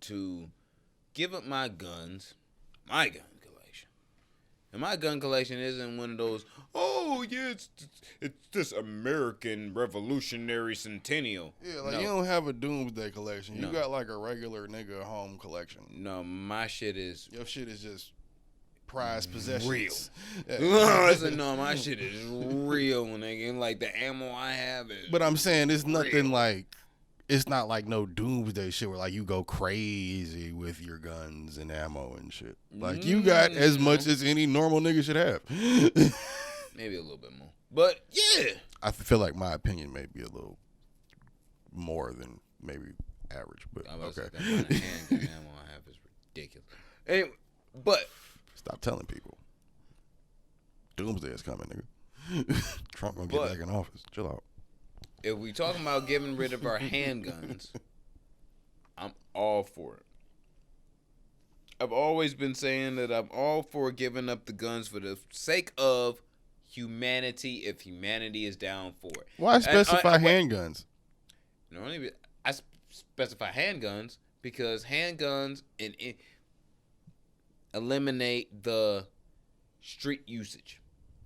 to give up my gun collection. And my gun collection isn't one of those, oh, yeah, it's this American Revolutionary Centennial. Yeah, like No. you don't have a Doomsday collection. You No. got like a regular nigga home collection. No, my shit is Your shit is just prized possessions. real. Yeah. Listen, no, my shit is real, nigga. And like the ammo I have is. But I'm saying it's nothing real. like, it's not like no Doomsday shit where like you go crazy with your guns and ammo and shit. Like you got as much as any normal nigga should have. Maybe a little bit more. But yeah. I feel like my opinion may be a little more than maybe average, but I was okay. like, that amount of handgun ammo I have is ridiculous. Anyway, but Stop telling people. Doomsday is coming, nigga. Trump gonna get back in office. Chill out. if we talking about getting rid of our handguns, I'm all for it. I've always been saying that I'm all for giving up the guns for the sake of humanity if humanity is down for it. Why specify handguns? No, I specify handguns because handguns eliminate the street usage.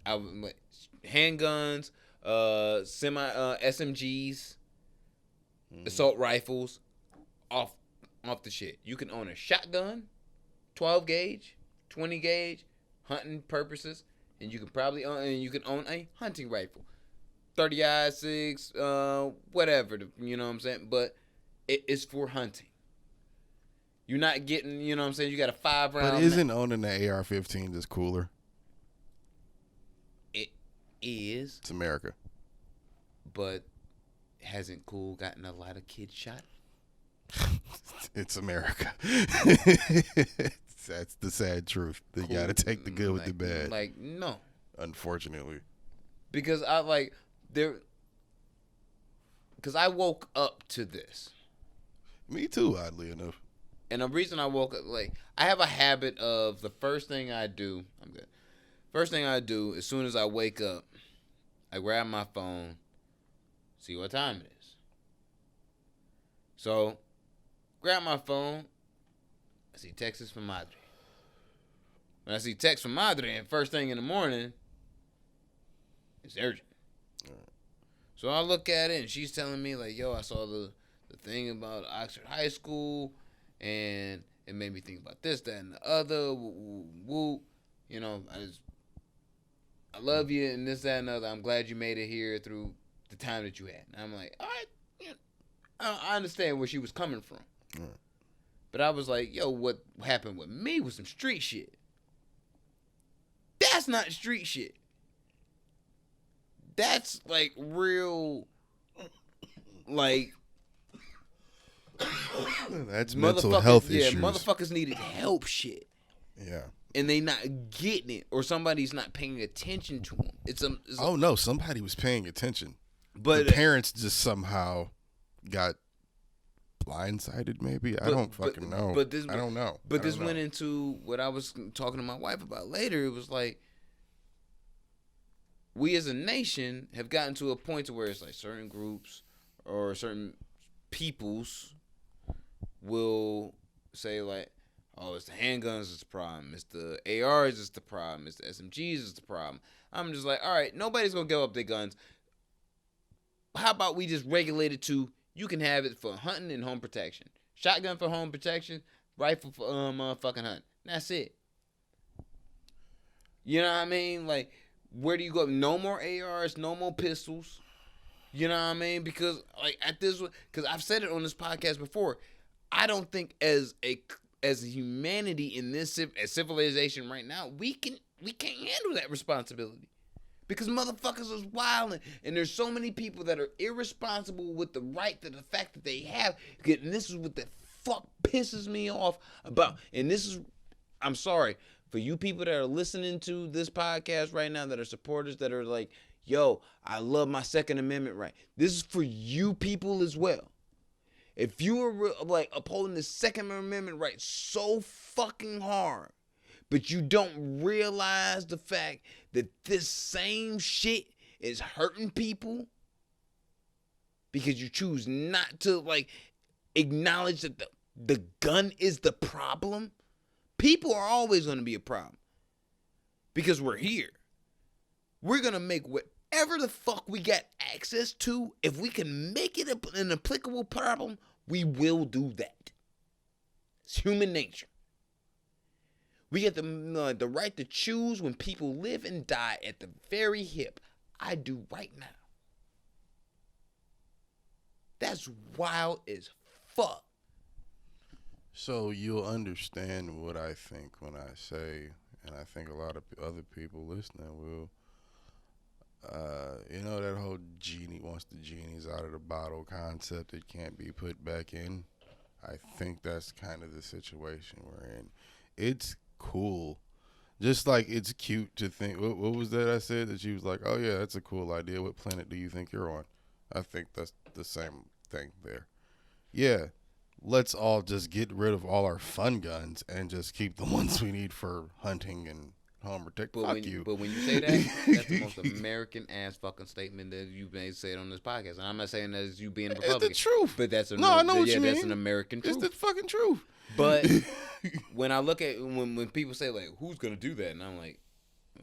Handguns, SMGs, assault rifles, off the shit. You can own a shotgun, 12 gauge, 20 gauge, hunting purposes, and you can probably own a hunting rifle, 30-06, whatever. You know what I'm saying? But it is for hunting. You're not getting, you know what I'm saying? You got a 5-round. But isn't owning the AR-15 just cooler? It is. It's America. But hasn't cool gotten a lot of kids shot? It's America. That's the sad truth. They Cool. gotta take the good with the bad. Like, no. Unfortunately. Because because I woke up to this. Me too, oddly enough. And the reason I woke up, I have a habit of the first thing I do, I'm good. First thing I do, as soon as I wake up, I grab my phone, see what time it is. So, grab my phone, I see texts from Madre. When I see text from Madre, and first thing in the morning, it's urgent. So I look at it, and she's telling me, yo, I saw the thing about Oxford High School, and It made me think about this, that, and the other. Woo. You know, I love you and this, that, and the other. I'm glad you made it here through the time that you had. And I'm like, all right, yeah, I understand where she was coming from. Right. But I was like, yo, what happened with me was some street shit. That's not street shit. That's like real, like, that's mental health issues. Yeah, motherfuckers needed help shit. Yeah. And they not getting it, or somebody's not paying attention to them. Oh no, somebody was paying attention. But the parents just somehow got blindsided, maybe. I don't fucking know. I don't know. But this went into what I was talking to my wife about later. It was like, we as a nation have gotten to a point to where it's like certain groups or certain peoples will say like, oh, it's the handguns is the problem. It's the ARs is the problem. It's the SMGs is the problem. I'm just like, all right, nobody's going to give up their guns. How about we just regulate it to, you can have it for hunting and home protection. Shotgun for home protection, rifle for motherfucking hunting. That's it. You know what I mean? Like, where do you go? No more ARs, no more pistols. You know what I mean? Because like because I've said it on this podcast before, I don't think as a humanity in this civilization right now, we can't handle that responsibility. Because motherfuckers is wilding, and there's so many people that are irresponsible with the right to the fact that they have. And this is what the fuck pisses me off about. And this is, I'm sorry for you people that are listening to this podcast right now, that are supporters, that are like, yo, I love my Second Amendment right. This is for you people as well. If you are like upholding the Second Amendment right so fucking hard, but you don't realize the fact that this same shit is hurting people because you choose not to like acknowledge that the gun is the problem, people are always going to be a problem because we're here. We're going to make whatever the fuck we got access to. If we can make it an applicable problem, we will do that. It's human nature. We get the right to choose when people live and die at the very hip. I do right now. That's wild as fuck. So you'll understand what I think when I say, and I think a lot of other people listening will, you know, that whole genie, once the genie's out of the bottle concept, it can't be put back in. I think that's kind of the situation we're in. It's cool. Just like it's cute to think, what was that I said that she was like, oh yeah, that's a cool idea. What planet do you think you're on? I think that's the same thing there. Yeah, let's all just get rid of all our fun guns and just keep the ones we need for hunting and home protect. But when you say that, that's the most American ass fucking statement that you may say on this podcast. And I'm not saying that as you being a Republican. It's the truth. But that's I know what you mean. That's an American truth. It's the fucking truth. But when I look at when people say like, who's gonna do that, and I'm like,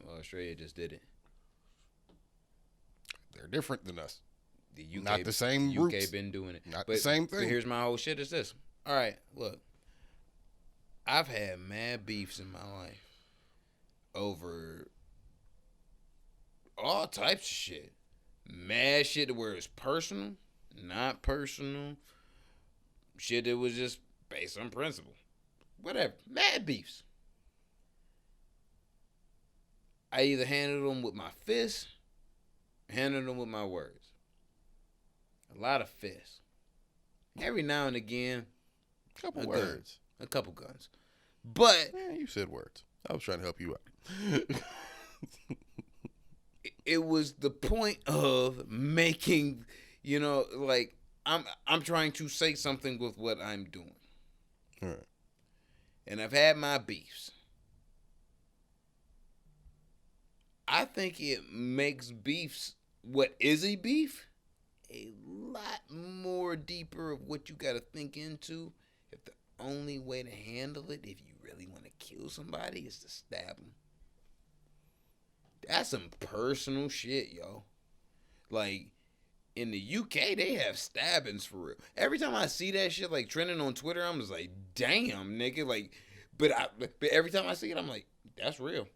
well, Australia just did it. They're different than us. The UK, not the same UK roots. been doing it. Not the same thing. But here's my whole shit. Is this? All right, look. I've had mad beefs in my life over all types of shit. Mad shit to where it's personal, not personal. Shit that was just based on principle. Whatever. Mad beefs. I either handled them with my fists, handled them with my words. A lot of fists. Every now and again, a couple words. A couple guns. But you said words. I was trying to help you out. It was the point of making, you know, like I'm trying to say something with what I'm doing. All right. And I've had my beefs. I think it makes beefs, what is a beef, a lot more deeper of what you got to think into. If the only way to handle it, if you really want to kill somebody, is to stab them. That's some personal shit, yo. Like, in the UK, they have stabbings for real. Every time I see that shit like trending on Twitter, I'm just like, damn, nigga. Like, but every time I see it, I'm like, that's real.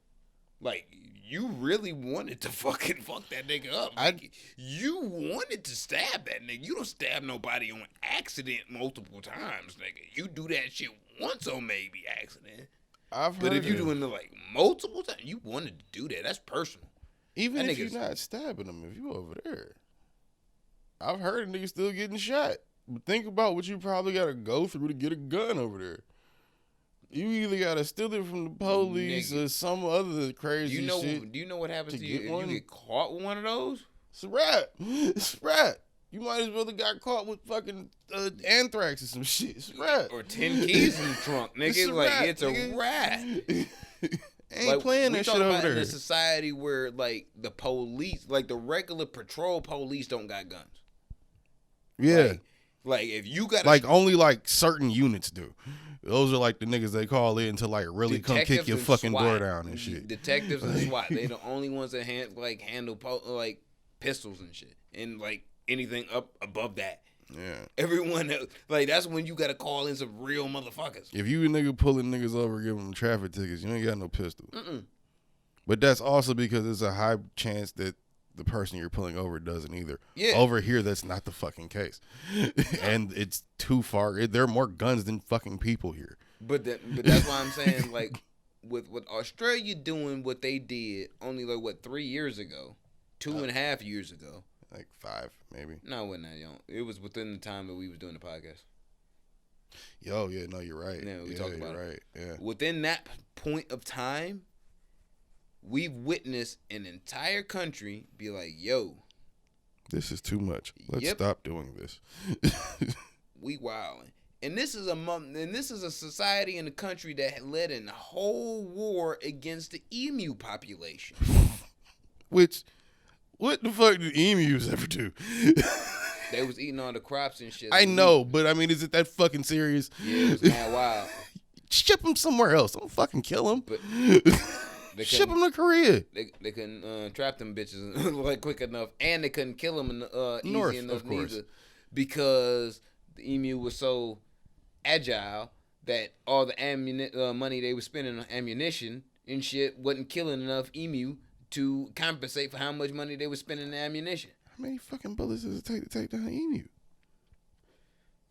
Like, you really wanted to fucking fuck that nigga up. Like, you wanted to stab that nigga. You don't stab nobody on accident multiple times, nigga. You do that shit once on maybe accident. But if you doing it like multiple times, you wanted to do that. That's personal. Even if you're not stabbing them, if you over there. I've heard niggas still getting shot. But think about what you probably got to go through to get a gun over there. You either got to steal it from the police or some other crazy shit. Do you know what happens to you if you get caught with one of those? It's a wrap. It's a wrap. You might as well have got caught with fucking anthrax or some shit. It's a wrap. Or 10 keys in the trunk, nigga. It's a wrap. Ain't playing that shit over there. In a society where, like, the police, like, the regular patrol police don't got guns. Yeah. Like if you got only like certain units do. Those are like the niggas they call in to like really come kick your fucking door down and shit. Detectives and SWAT, they the only ones that handle like pistols and shit and like anything up above that. Yeah. Everyone like that's when you gotta call in some real motherfuckers. If you a nigga pulling niggas over, giving them traffic tickets, you ain't got no pistol. But that's also because there's a high chance that the person you're pulling over doesn't either. Yeah. Over here, that's not the fucking case. And it's too far. There are more guns than fucking people here. But that's why I'm saying, like, with Australia doing what they did only, like, 3 years ago? 2.5 years ago. Like 5, maybe. No, it wasn't that young. It was within the time that we was doing the podcast. Yo, yeah, no, you're right. Yeah, we talked about it. Right. Yeah. Within that point of time, we've witnessed an entire country be like, yo. This is too much. Let's stop doing this. We wilding. And this is a society in a country that led in a whole war against the emu population. Which, what the fuck did emus ever do? They was eating all the crops and shit. I know, but I mean, is it that fucking serious? Yeah, it was mad wild. Ship them somewhere else. Don't fucking kill them. But ship them to Korea. They couldn't trap them bitches like quick enough, and they couldn't kill them easy enough neither, because the emu was so agile that all the money they were spending on ammunition and shit wasn't killing enough emu to compensate for how much money they were spending on ammunition. How many fucking bullets does it take to take down an emu?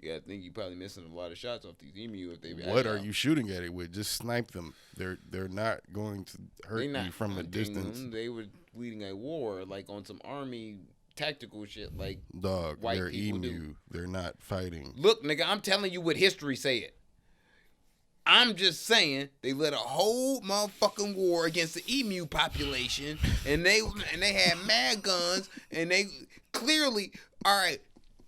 Yeah, I think you're probably missing a lot of shots off these emu if they. What are you shooting at it with? Just snipe them. They're not going to hurt you from a distance. They were leading a war like on some army tactical shit like dog. White they're people emu. do. They're not fighting. Look, nigga, I'm telling you what history said. I'm just saying they led a whole motherfucking war against the emu population, and they had mad guns, and they clearly all right.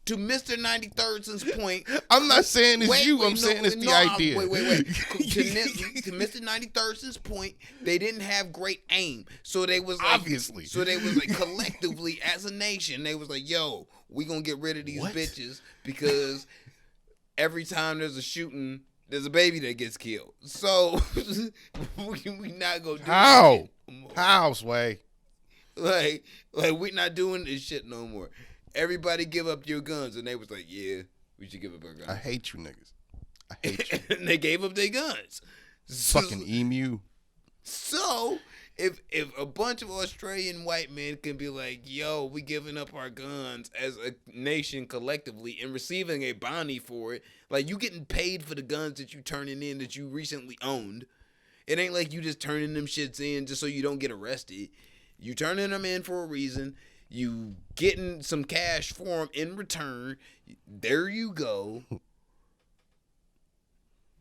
To Mr. 93rd's point, I'm not saying it's you. I'm saying it's the idea. Wait. To Mr. 93rd's point, they didn't have great aim, so they was like, obviously. So they was like collectively as a nation, they was like, "Yo, we gonna get rid of these bitches because every time there's a shooting, there's a baby that gets killed. So we not gonna do how? How, Sway? Like we not doing this shit no more." Everybody give up your guns. And they was like, yeah, we should give up our guns. I hate you niggas. I hate you. And they gave up their guns. Fucking emu. So, if a bunch of Australian white men can be like, yo, we giving up our guns as a nation collectively and receiving a bounty for it, like you getting paid for the guns that you turning in that you recently owned. It ain't like you just turning them shits in just so you don't get arrested. You turning them in for a reason. You getting some cash for them in return. There you go.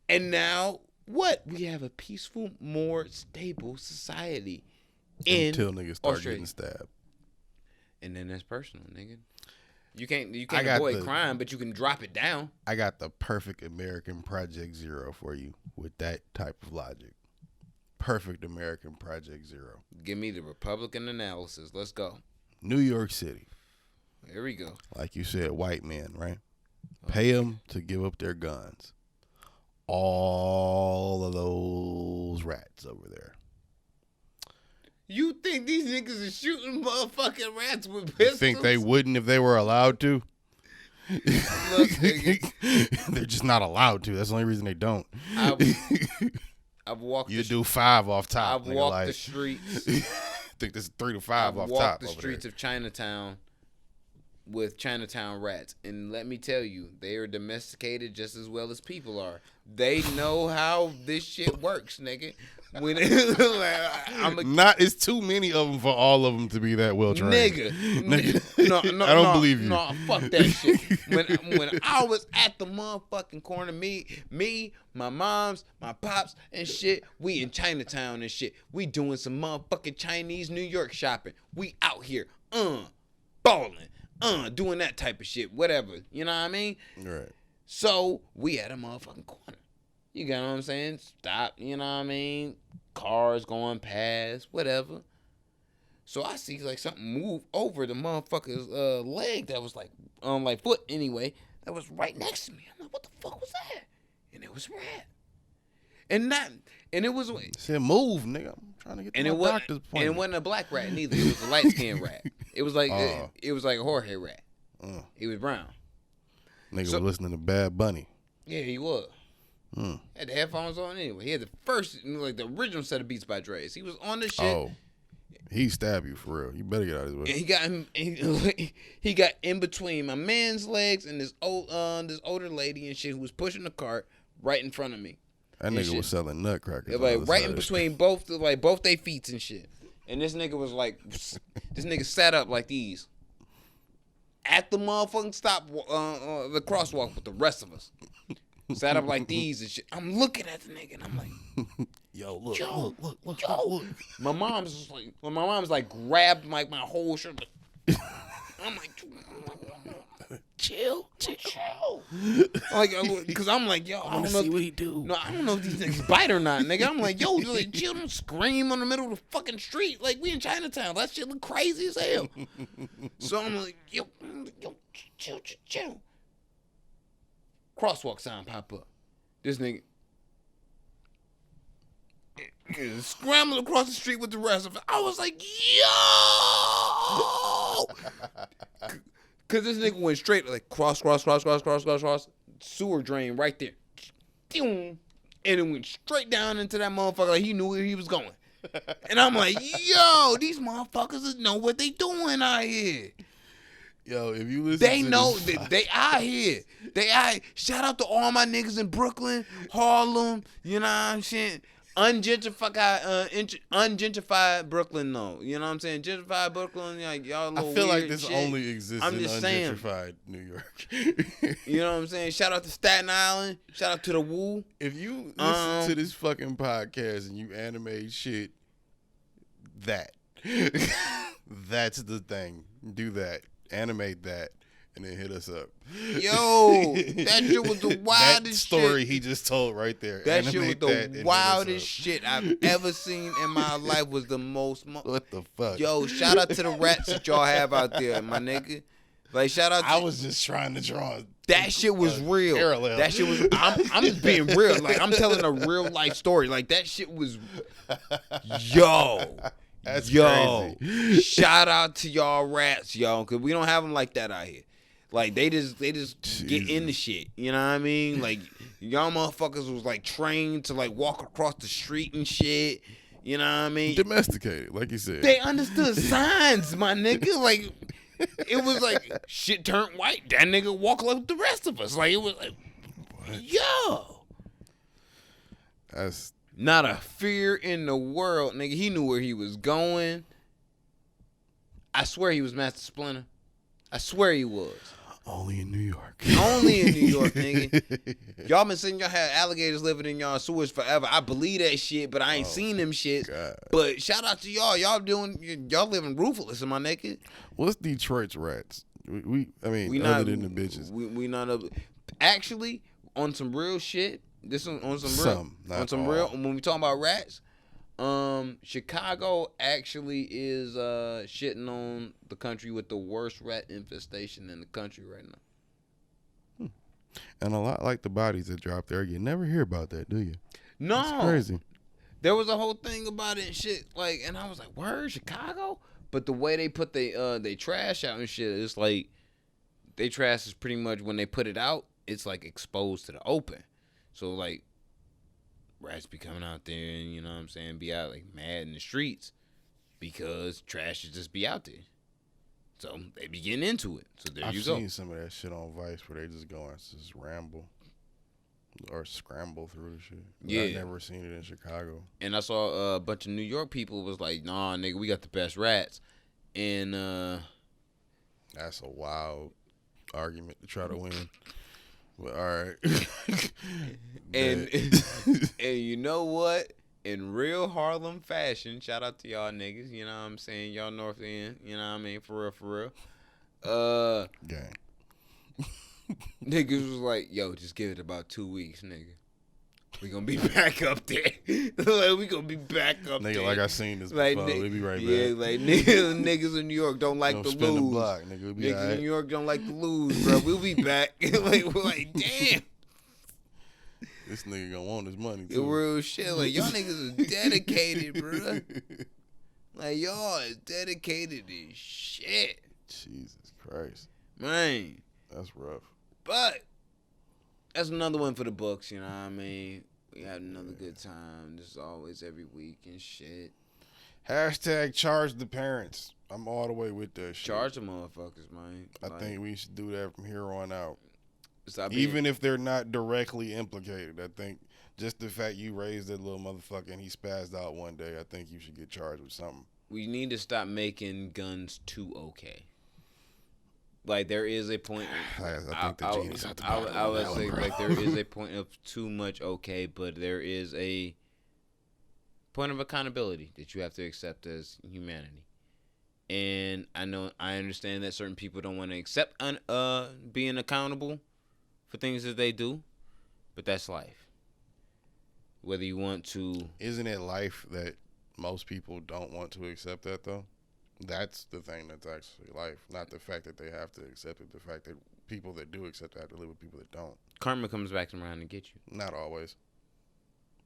And now, what? We have a peaceful, more stable society. Until niggas start getting stabbed. And then that's personal, nigga. You can't avoid crime, but you can drop it down. I got the perfect American Project Zero for you with that type of logic. Perfect American Project Zero. Give me the Republican analysis. Let's go. New York City. Here we go. Like you said, white men, right? Pay them to give up their guns. All of those rats over there. You think these niggas is shooting motherfucking rats with You pistols? think they wouldn't if they were allowed to? Look, nigga, They're just not allowed to. That's the only reason they don't. I've walked. You do 5 off top. I've walked the streets. Think this is 3 to 5 I've off walked top. the over streets there. of Chinatown with Chinatown rats, and let me tell you, they are domesticated just as well as people are. They know how this shit works, nigga. When It's too many of them for all of them to be that well trained. Nigga. No, I don't believe you. No, fuck that shit. When I was at the motherfucking corner, me, my moms, my pops and shit, we in Chinatown and shit. We doing some motherfucking Chinese New York shopping. We out here, balling, doing that type of shit, whatever. You know what I mean? Right. So we at a motherfucking corner. You get what I'm saying? Stop, you know what I mean? Cars going past, whatever. So I see like something move over the motherfucker's leg that was like foot anyway, that was right next to me. I'm like, what the fuck was that? And it was rat. And it was Said move, nigga. I'm trying to get to my doctor's appointment. And it wasn't a black rat neither. It was a light skinned rat. It was like it was like a Jorge rat. He was brown. Nigga was listening to Bad Bunny. Yeah, he was. Had the headphones on anyway. He had the the original set of Beats by Dre's. He was on the shit. Oh, he stabbed you for real. You better get out of his way. And he got in between my man's legs and this older lady and shit who was pushing the cart right in front of me. That nigga was selling nutcrackers. Yeah, like right in between both their feet and shit. And this nigga was like, this nigga sat up like these at the motherfucking stop, the crosswalk with the rest of us. Sat up like these and shit. I'm looking at the nigga and I'm like, look. My mom's like grabbed my whole shirt. I'm like, chill. Like, cause I'm like, yo, I don't know. See what he do. No, I don't know if these niggas bite or not, nigga. I'm like, yo, like, chill, don't scream on the middle of the fucking street. Like, we in Chinatown. That shit look crazy as hell. So I'm like, yo, chill. Crosswalk sign pop up. This nigga scrambled across the street with the rest of it. I was like, yo! Cause this nigga went straight like cross, sewer drain right there. And it went straight down into that motherfucker like he knew where he was going. And I'm like, yo, these motherfuckers know what they doing out here. Yo, if you listen they to know this they out here. Shout out to all my niggas in Brooklyn, Harlem, you know what I'm saying? Ungentrified Brooklyn, no. You know what I'm saying? Gentrified Brooklyn, like y'all little I feel weird like this shit. only exists I'm in just ungentrified New York. You know what I'm saying? Shout out to Staten Island. Shout out to the Woo. If you listen to this fucking podcast and you animate shit, that's the thing. Do that. Animate that. And then hit us up. Yo, that shit was the wildest that story shit. he just told right there. That shit was the wildest shit. shit I've ever seen in my life. Was the most. What the fuck? Yo, shout out to the rats that y'all have out there, my nigga. Like, shout out to... I was just trying to draw... That shit was real. Parallel. That shit was... I'm just being real. Like, I'm telling a real life story. Like, that shit was... Yo. That's crazy. crazy. Shout out to y'all rats, yo. Because we don't have them like that out here. Like, they just get into shit. You know what I mean? Like, y'all motherfuckers was, like, trained to, like, walk across the street and shit. You know what I mean? Domesticated, like you said. They understood signs, my nigga. Like, it was like, shit turned white. That nigga walk like the rest of us. Like, it was like, what? Yo. That's... Not a fear in the world, nigga. He knew where he was going. I swear he was Master Splinter. I swear he was. Only in New York. Only in New York, nigga. Y'all been saying y'all had alligators living in y'all sewers forever. I believe that shit, but I ain't seen them shit. God. But shout out to y'all. Y'all living ruthless, my nigga. What's Detroit's rats? We other than the bitches. We not up. Actually, on some real shit. When we talking about rats, Chicago actually is shitting on the country with the worst rat infestation in the country right now. And a lot like the bodies that drop there, you never hear about that, do you? No, it's crazy. There was a whole thing about it and shit. Like, and I was like, word, Chicago? But the way they put they trash out and shit, it's like they trash is pretty much when they put it out, it's like exposed to the open. So like rats be coming out there and you know what I'm saying, be out like mad in the streets because trash should just be out there. So they be getting into it. So there you go. I've seen some of that shit on Vice where they just go and just ramble or scramble through the shit. But Yeah. I've never seen it in Chicago. And I saw a bunch of New York people was like, nah, nigga, we got the best rats. And That's a wild argument to try to win. But all right. and and you know what? In real Harlem fashion, shout out to y'all niggas, you know what I'm saying? Y'all North End, you know what I mean? For real. Gang. Niggas was like, yo, just give it about 2 weeks, nigga. We gonna be back up there. Like, we gonna be back up Nigga, there. like I seen this Like, before. We'll be right yeah, back. like niggas in New York don't like to spin lose. the block, nigga. We'll be Niggas all in right. New York don't like to lose, bro. We'll be back. Like, we're like, damn. This nigga gonna want his money, The too. real shit. Like, y'all niggas is dedicated, bro. Like, y'all is dedicated as shit. Jesus Christ. Man. That's rough. But that's another one for the books, you know what I mean? We had another good time. This is always every week and shit. Hashtag charge the parents. I'm all the way with that shit. Charge the motherfuckers, man. I think we should do that from here on out. Stop being, Even if they're not directly implicated. I think just the fact you raised that little motherfucker and he spazzed out one day, I think you should get charged with something. we need to stop making guns too okay. Like, there is a point. I think the genie's out the bottle. I would say, like, there is a point of too much okay, but there is a point of accountability that you have to accept as humanity. And I understand that certain people don't want to accept being accountable for things that they do, but that's life. Whether you want to... Isn't it life that most people don't want to accept that, though? That's the thing that's actually life. Not the fact that they have to accept it. The fact that people that do accept it have to live with people that don't. Karma comes back around to get you. Not always.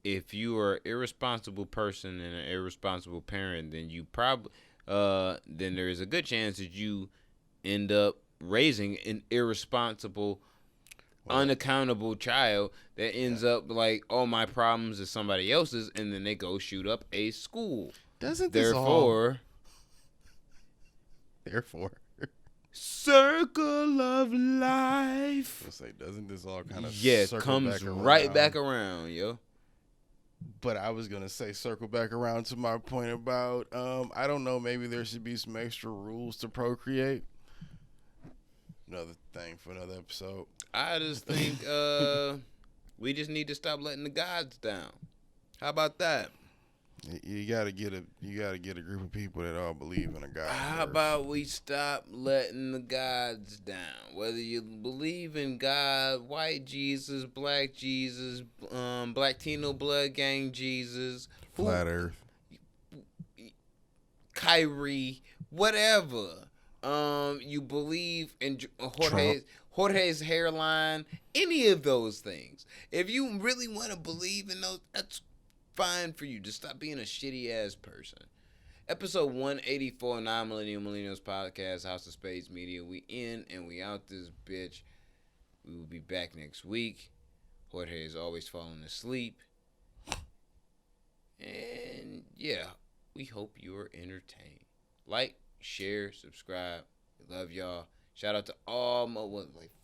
If you are an irresponsible person and an irresponsible parent, then you probably... then there is a good chance that you end up raising an irresponsible, unaccountable child that ends up like, all my problems is somebody else's, and then they go shoot up a school. Doesn't this all... Therefore, circle of life. I'll say, doesn't this all kind of comes right back around, yo. But I was gonna say, circle back around to my point about, I don't know, maybe there should be some extra rules to procreate. Another thing for another episode. I just think we just need to stop letting the gods down. How about that? You gotta get a group of people that all believe in a God. How about we stop letting the gods down? Whether you believe in God, white Jesus, black Black Tino Blood Gang Jesus, Flat Earth, Kyrie, whatever. You believe in Jorge's hairline, any of those things. If you really want to believe in those, that's fine for you. Just stop being a shitty ass person. Episode 184, Non-Millennial Millennials Podcast, House of Spades Media. We in and we out this bitch. We will be back next week. Jorge is always falling asleep. And yeah, we hope you are entertained. Like, share, subscribe. We love y'all. Shout out to all,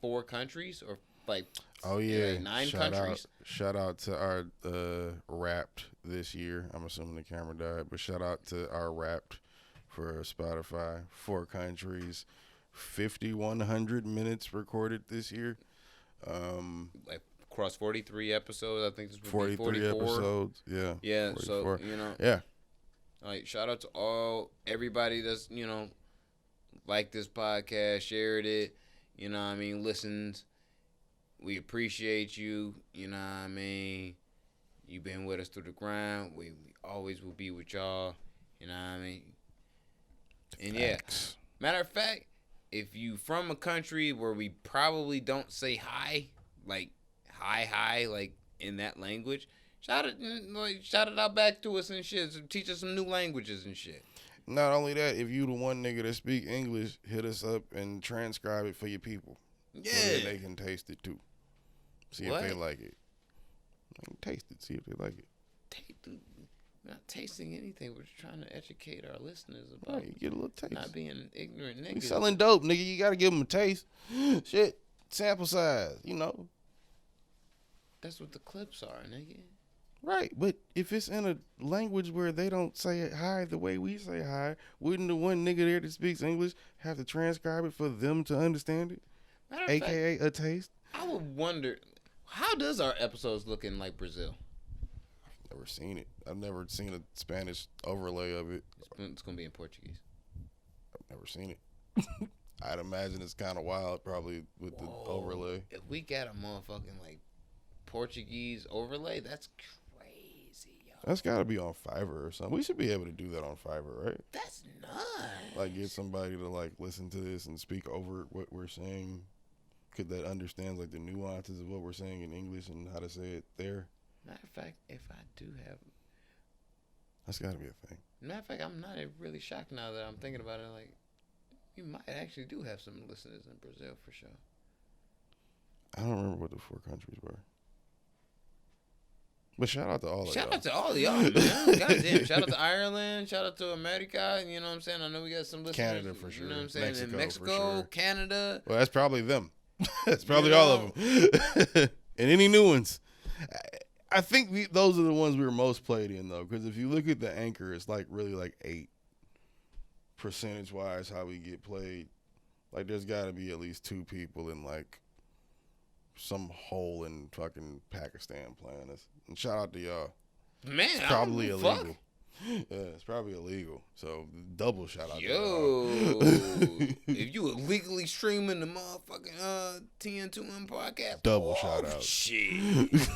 4 countries or like, oh yeah, like 9 countries. Shout out to our Wrapped this year. I'm assuming the camera died, but shout out to our Wrapped for Spotify. 4 countries, 5,100 minutes recorded this year. Like across 43 episodes, I think this would be 43 44 episodes. Yeah. Yeah. 44. So you know. Yeah. Like, shout out to everybody that's, liked this podcast, shared it, listens. We appreciate you, you know what I mean? You've been with us through the grind. We always will be with y'all, you know what I mean? And Thanks. Yeah, matter of fact, if you from a country where we probably don't say hi, like hi, like in that language, Shout it out back to us and shit. So teach us some new languages and shit. Not only that, if you the one nigga that speak English, hit us up and transcribe it for your people. Yeah. So that they can taste it too. See What? if they like it. Taste it. See if they like it. We're not tasting anything. We're just trying to educate our listeners about Right, you get a little taste. not being ignorant niggas. We selling dope, nigga. You gotta give them a taste. Shit. Sample size, you know. That's what the clips are, nigga. Right, but if it's in a language where they don't say hi the way we say hi, wouldn't the one nigga there that speaks English have to transcribe it for them to understand it? AKA a taste? I would wonder, how does our episodes look in like Brazil? Never seen it. I've never seen a Spanish overlay of it. It's gonna be in Portuguese. I've never seen it. I'd imagine it's kind of wild, probably with the overlay. If we got a motherfucking like Portuguese overlay, that's crazy, yo. That's got to be on Fiverr or something. We should be able to do that on Fiverr, right? That's nuts. Like get somebody to like listen to this and speak over what we're saying. Could that understand like the nuances of what we're saying in English and how to say it there? Matter of fact, if I do have, That's got to be a thing. matter of fact, I'm not really shocked now that I'm thinking about it. Like, you might actually do have some listeners in Brazil for sure. I don't remember what the 4 countries were. But shout out to all of y'all. Shout out to all of y'all, man. Goddamn. Shout out to Ireland. Shout out to America. You know what I'm saying? I know we got some listeners. Canada for sure. You know what I'm saying? Mexico, In Mexico, for sure. Canada. Well, that's probably them. That's probably all of them. And any new ones. I think those are the ones we were most played in, though, because if you look at the anchor, it's like really like 8 percentage-wise how we get played. Like, there's got to be at least 2 people in, like, some hole in fucking Pakistan playing us. And shout out to y'all. Man, It's probably I don't give a illegal. fuck. Yeah, it's probably illegal. So, double shout out to Yo, y'all. if you illegally streaming the motherfucking TN2M podcast, Double shout out. Shit.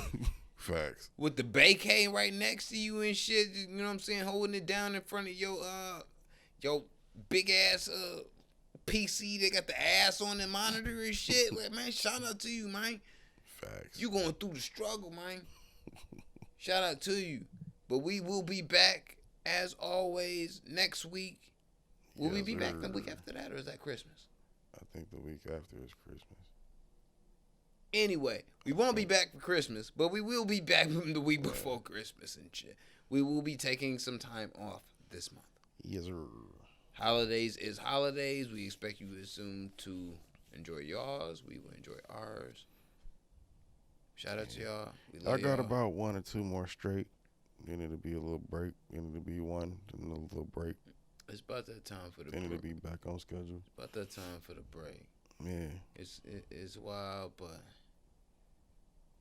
Facts. With the Bay right next to you and shit, you know what I'm saying, holding it down in front of your big ass PC. They got the ass on the monitor and shit. Like, man, shout out to you, man. Facts. You going through the struggle, man. Shout out to you. But we will be back as always next week. Will we be back the week after that, or is that Christmas? I think the week after is Christmas. Anyway, we won't be back for Christmas, but we will be back the week before Christmas and shit. We will be taking some time off this month. Yes, sir. Holidays is holidays. We expect you to enjoy yours. We will enjoy ours. Shout out to y'all. We love I got y'all. about 1 or 2 more straight. Then it'll be a little break. Then it'll be 1. Then a little break. It's about that time for the Then break. it'll be back on schedule. It's about that time for the break. Yeah. It's wild, but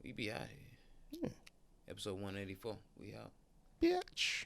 we be out here. Yeah. Episode 184. We out. Bitch.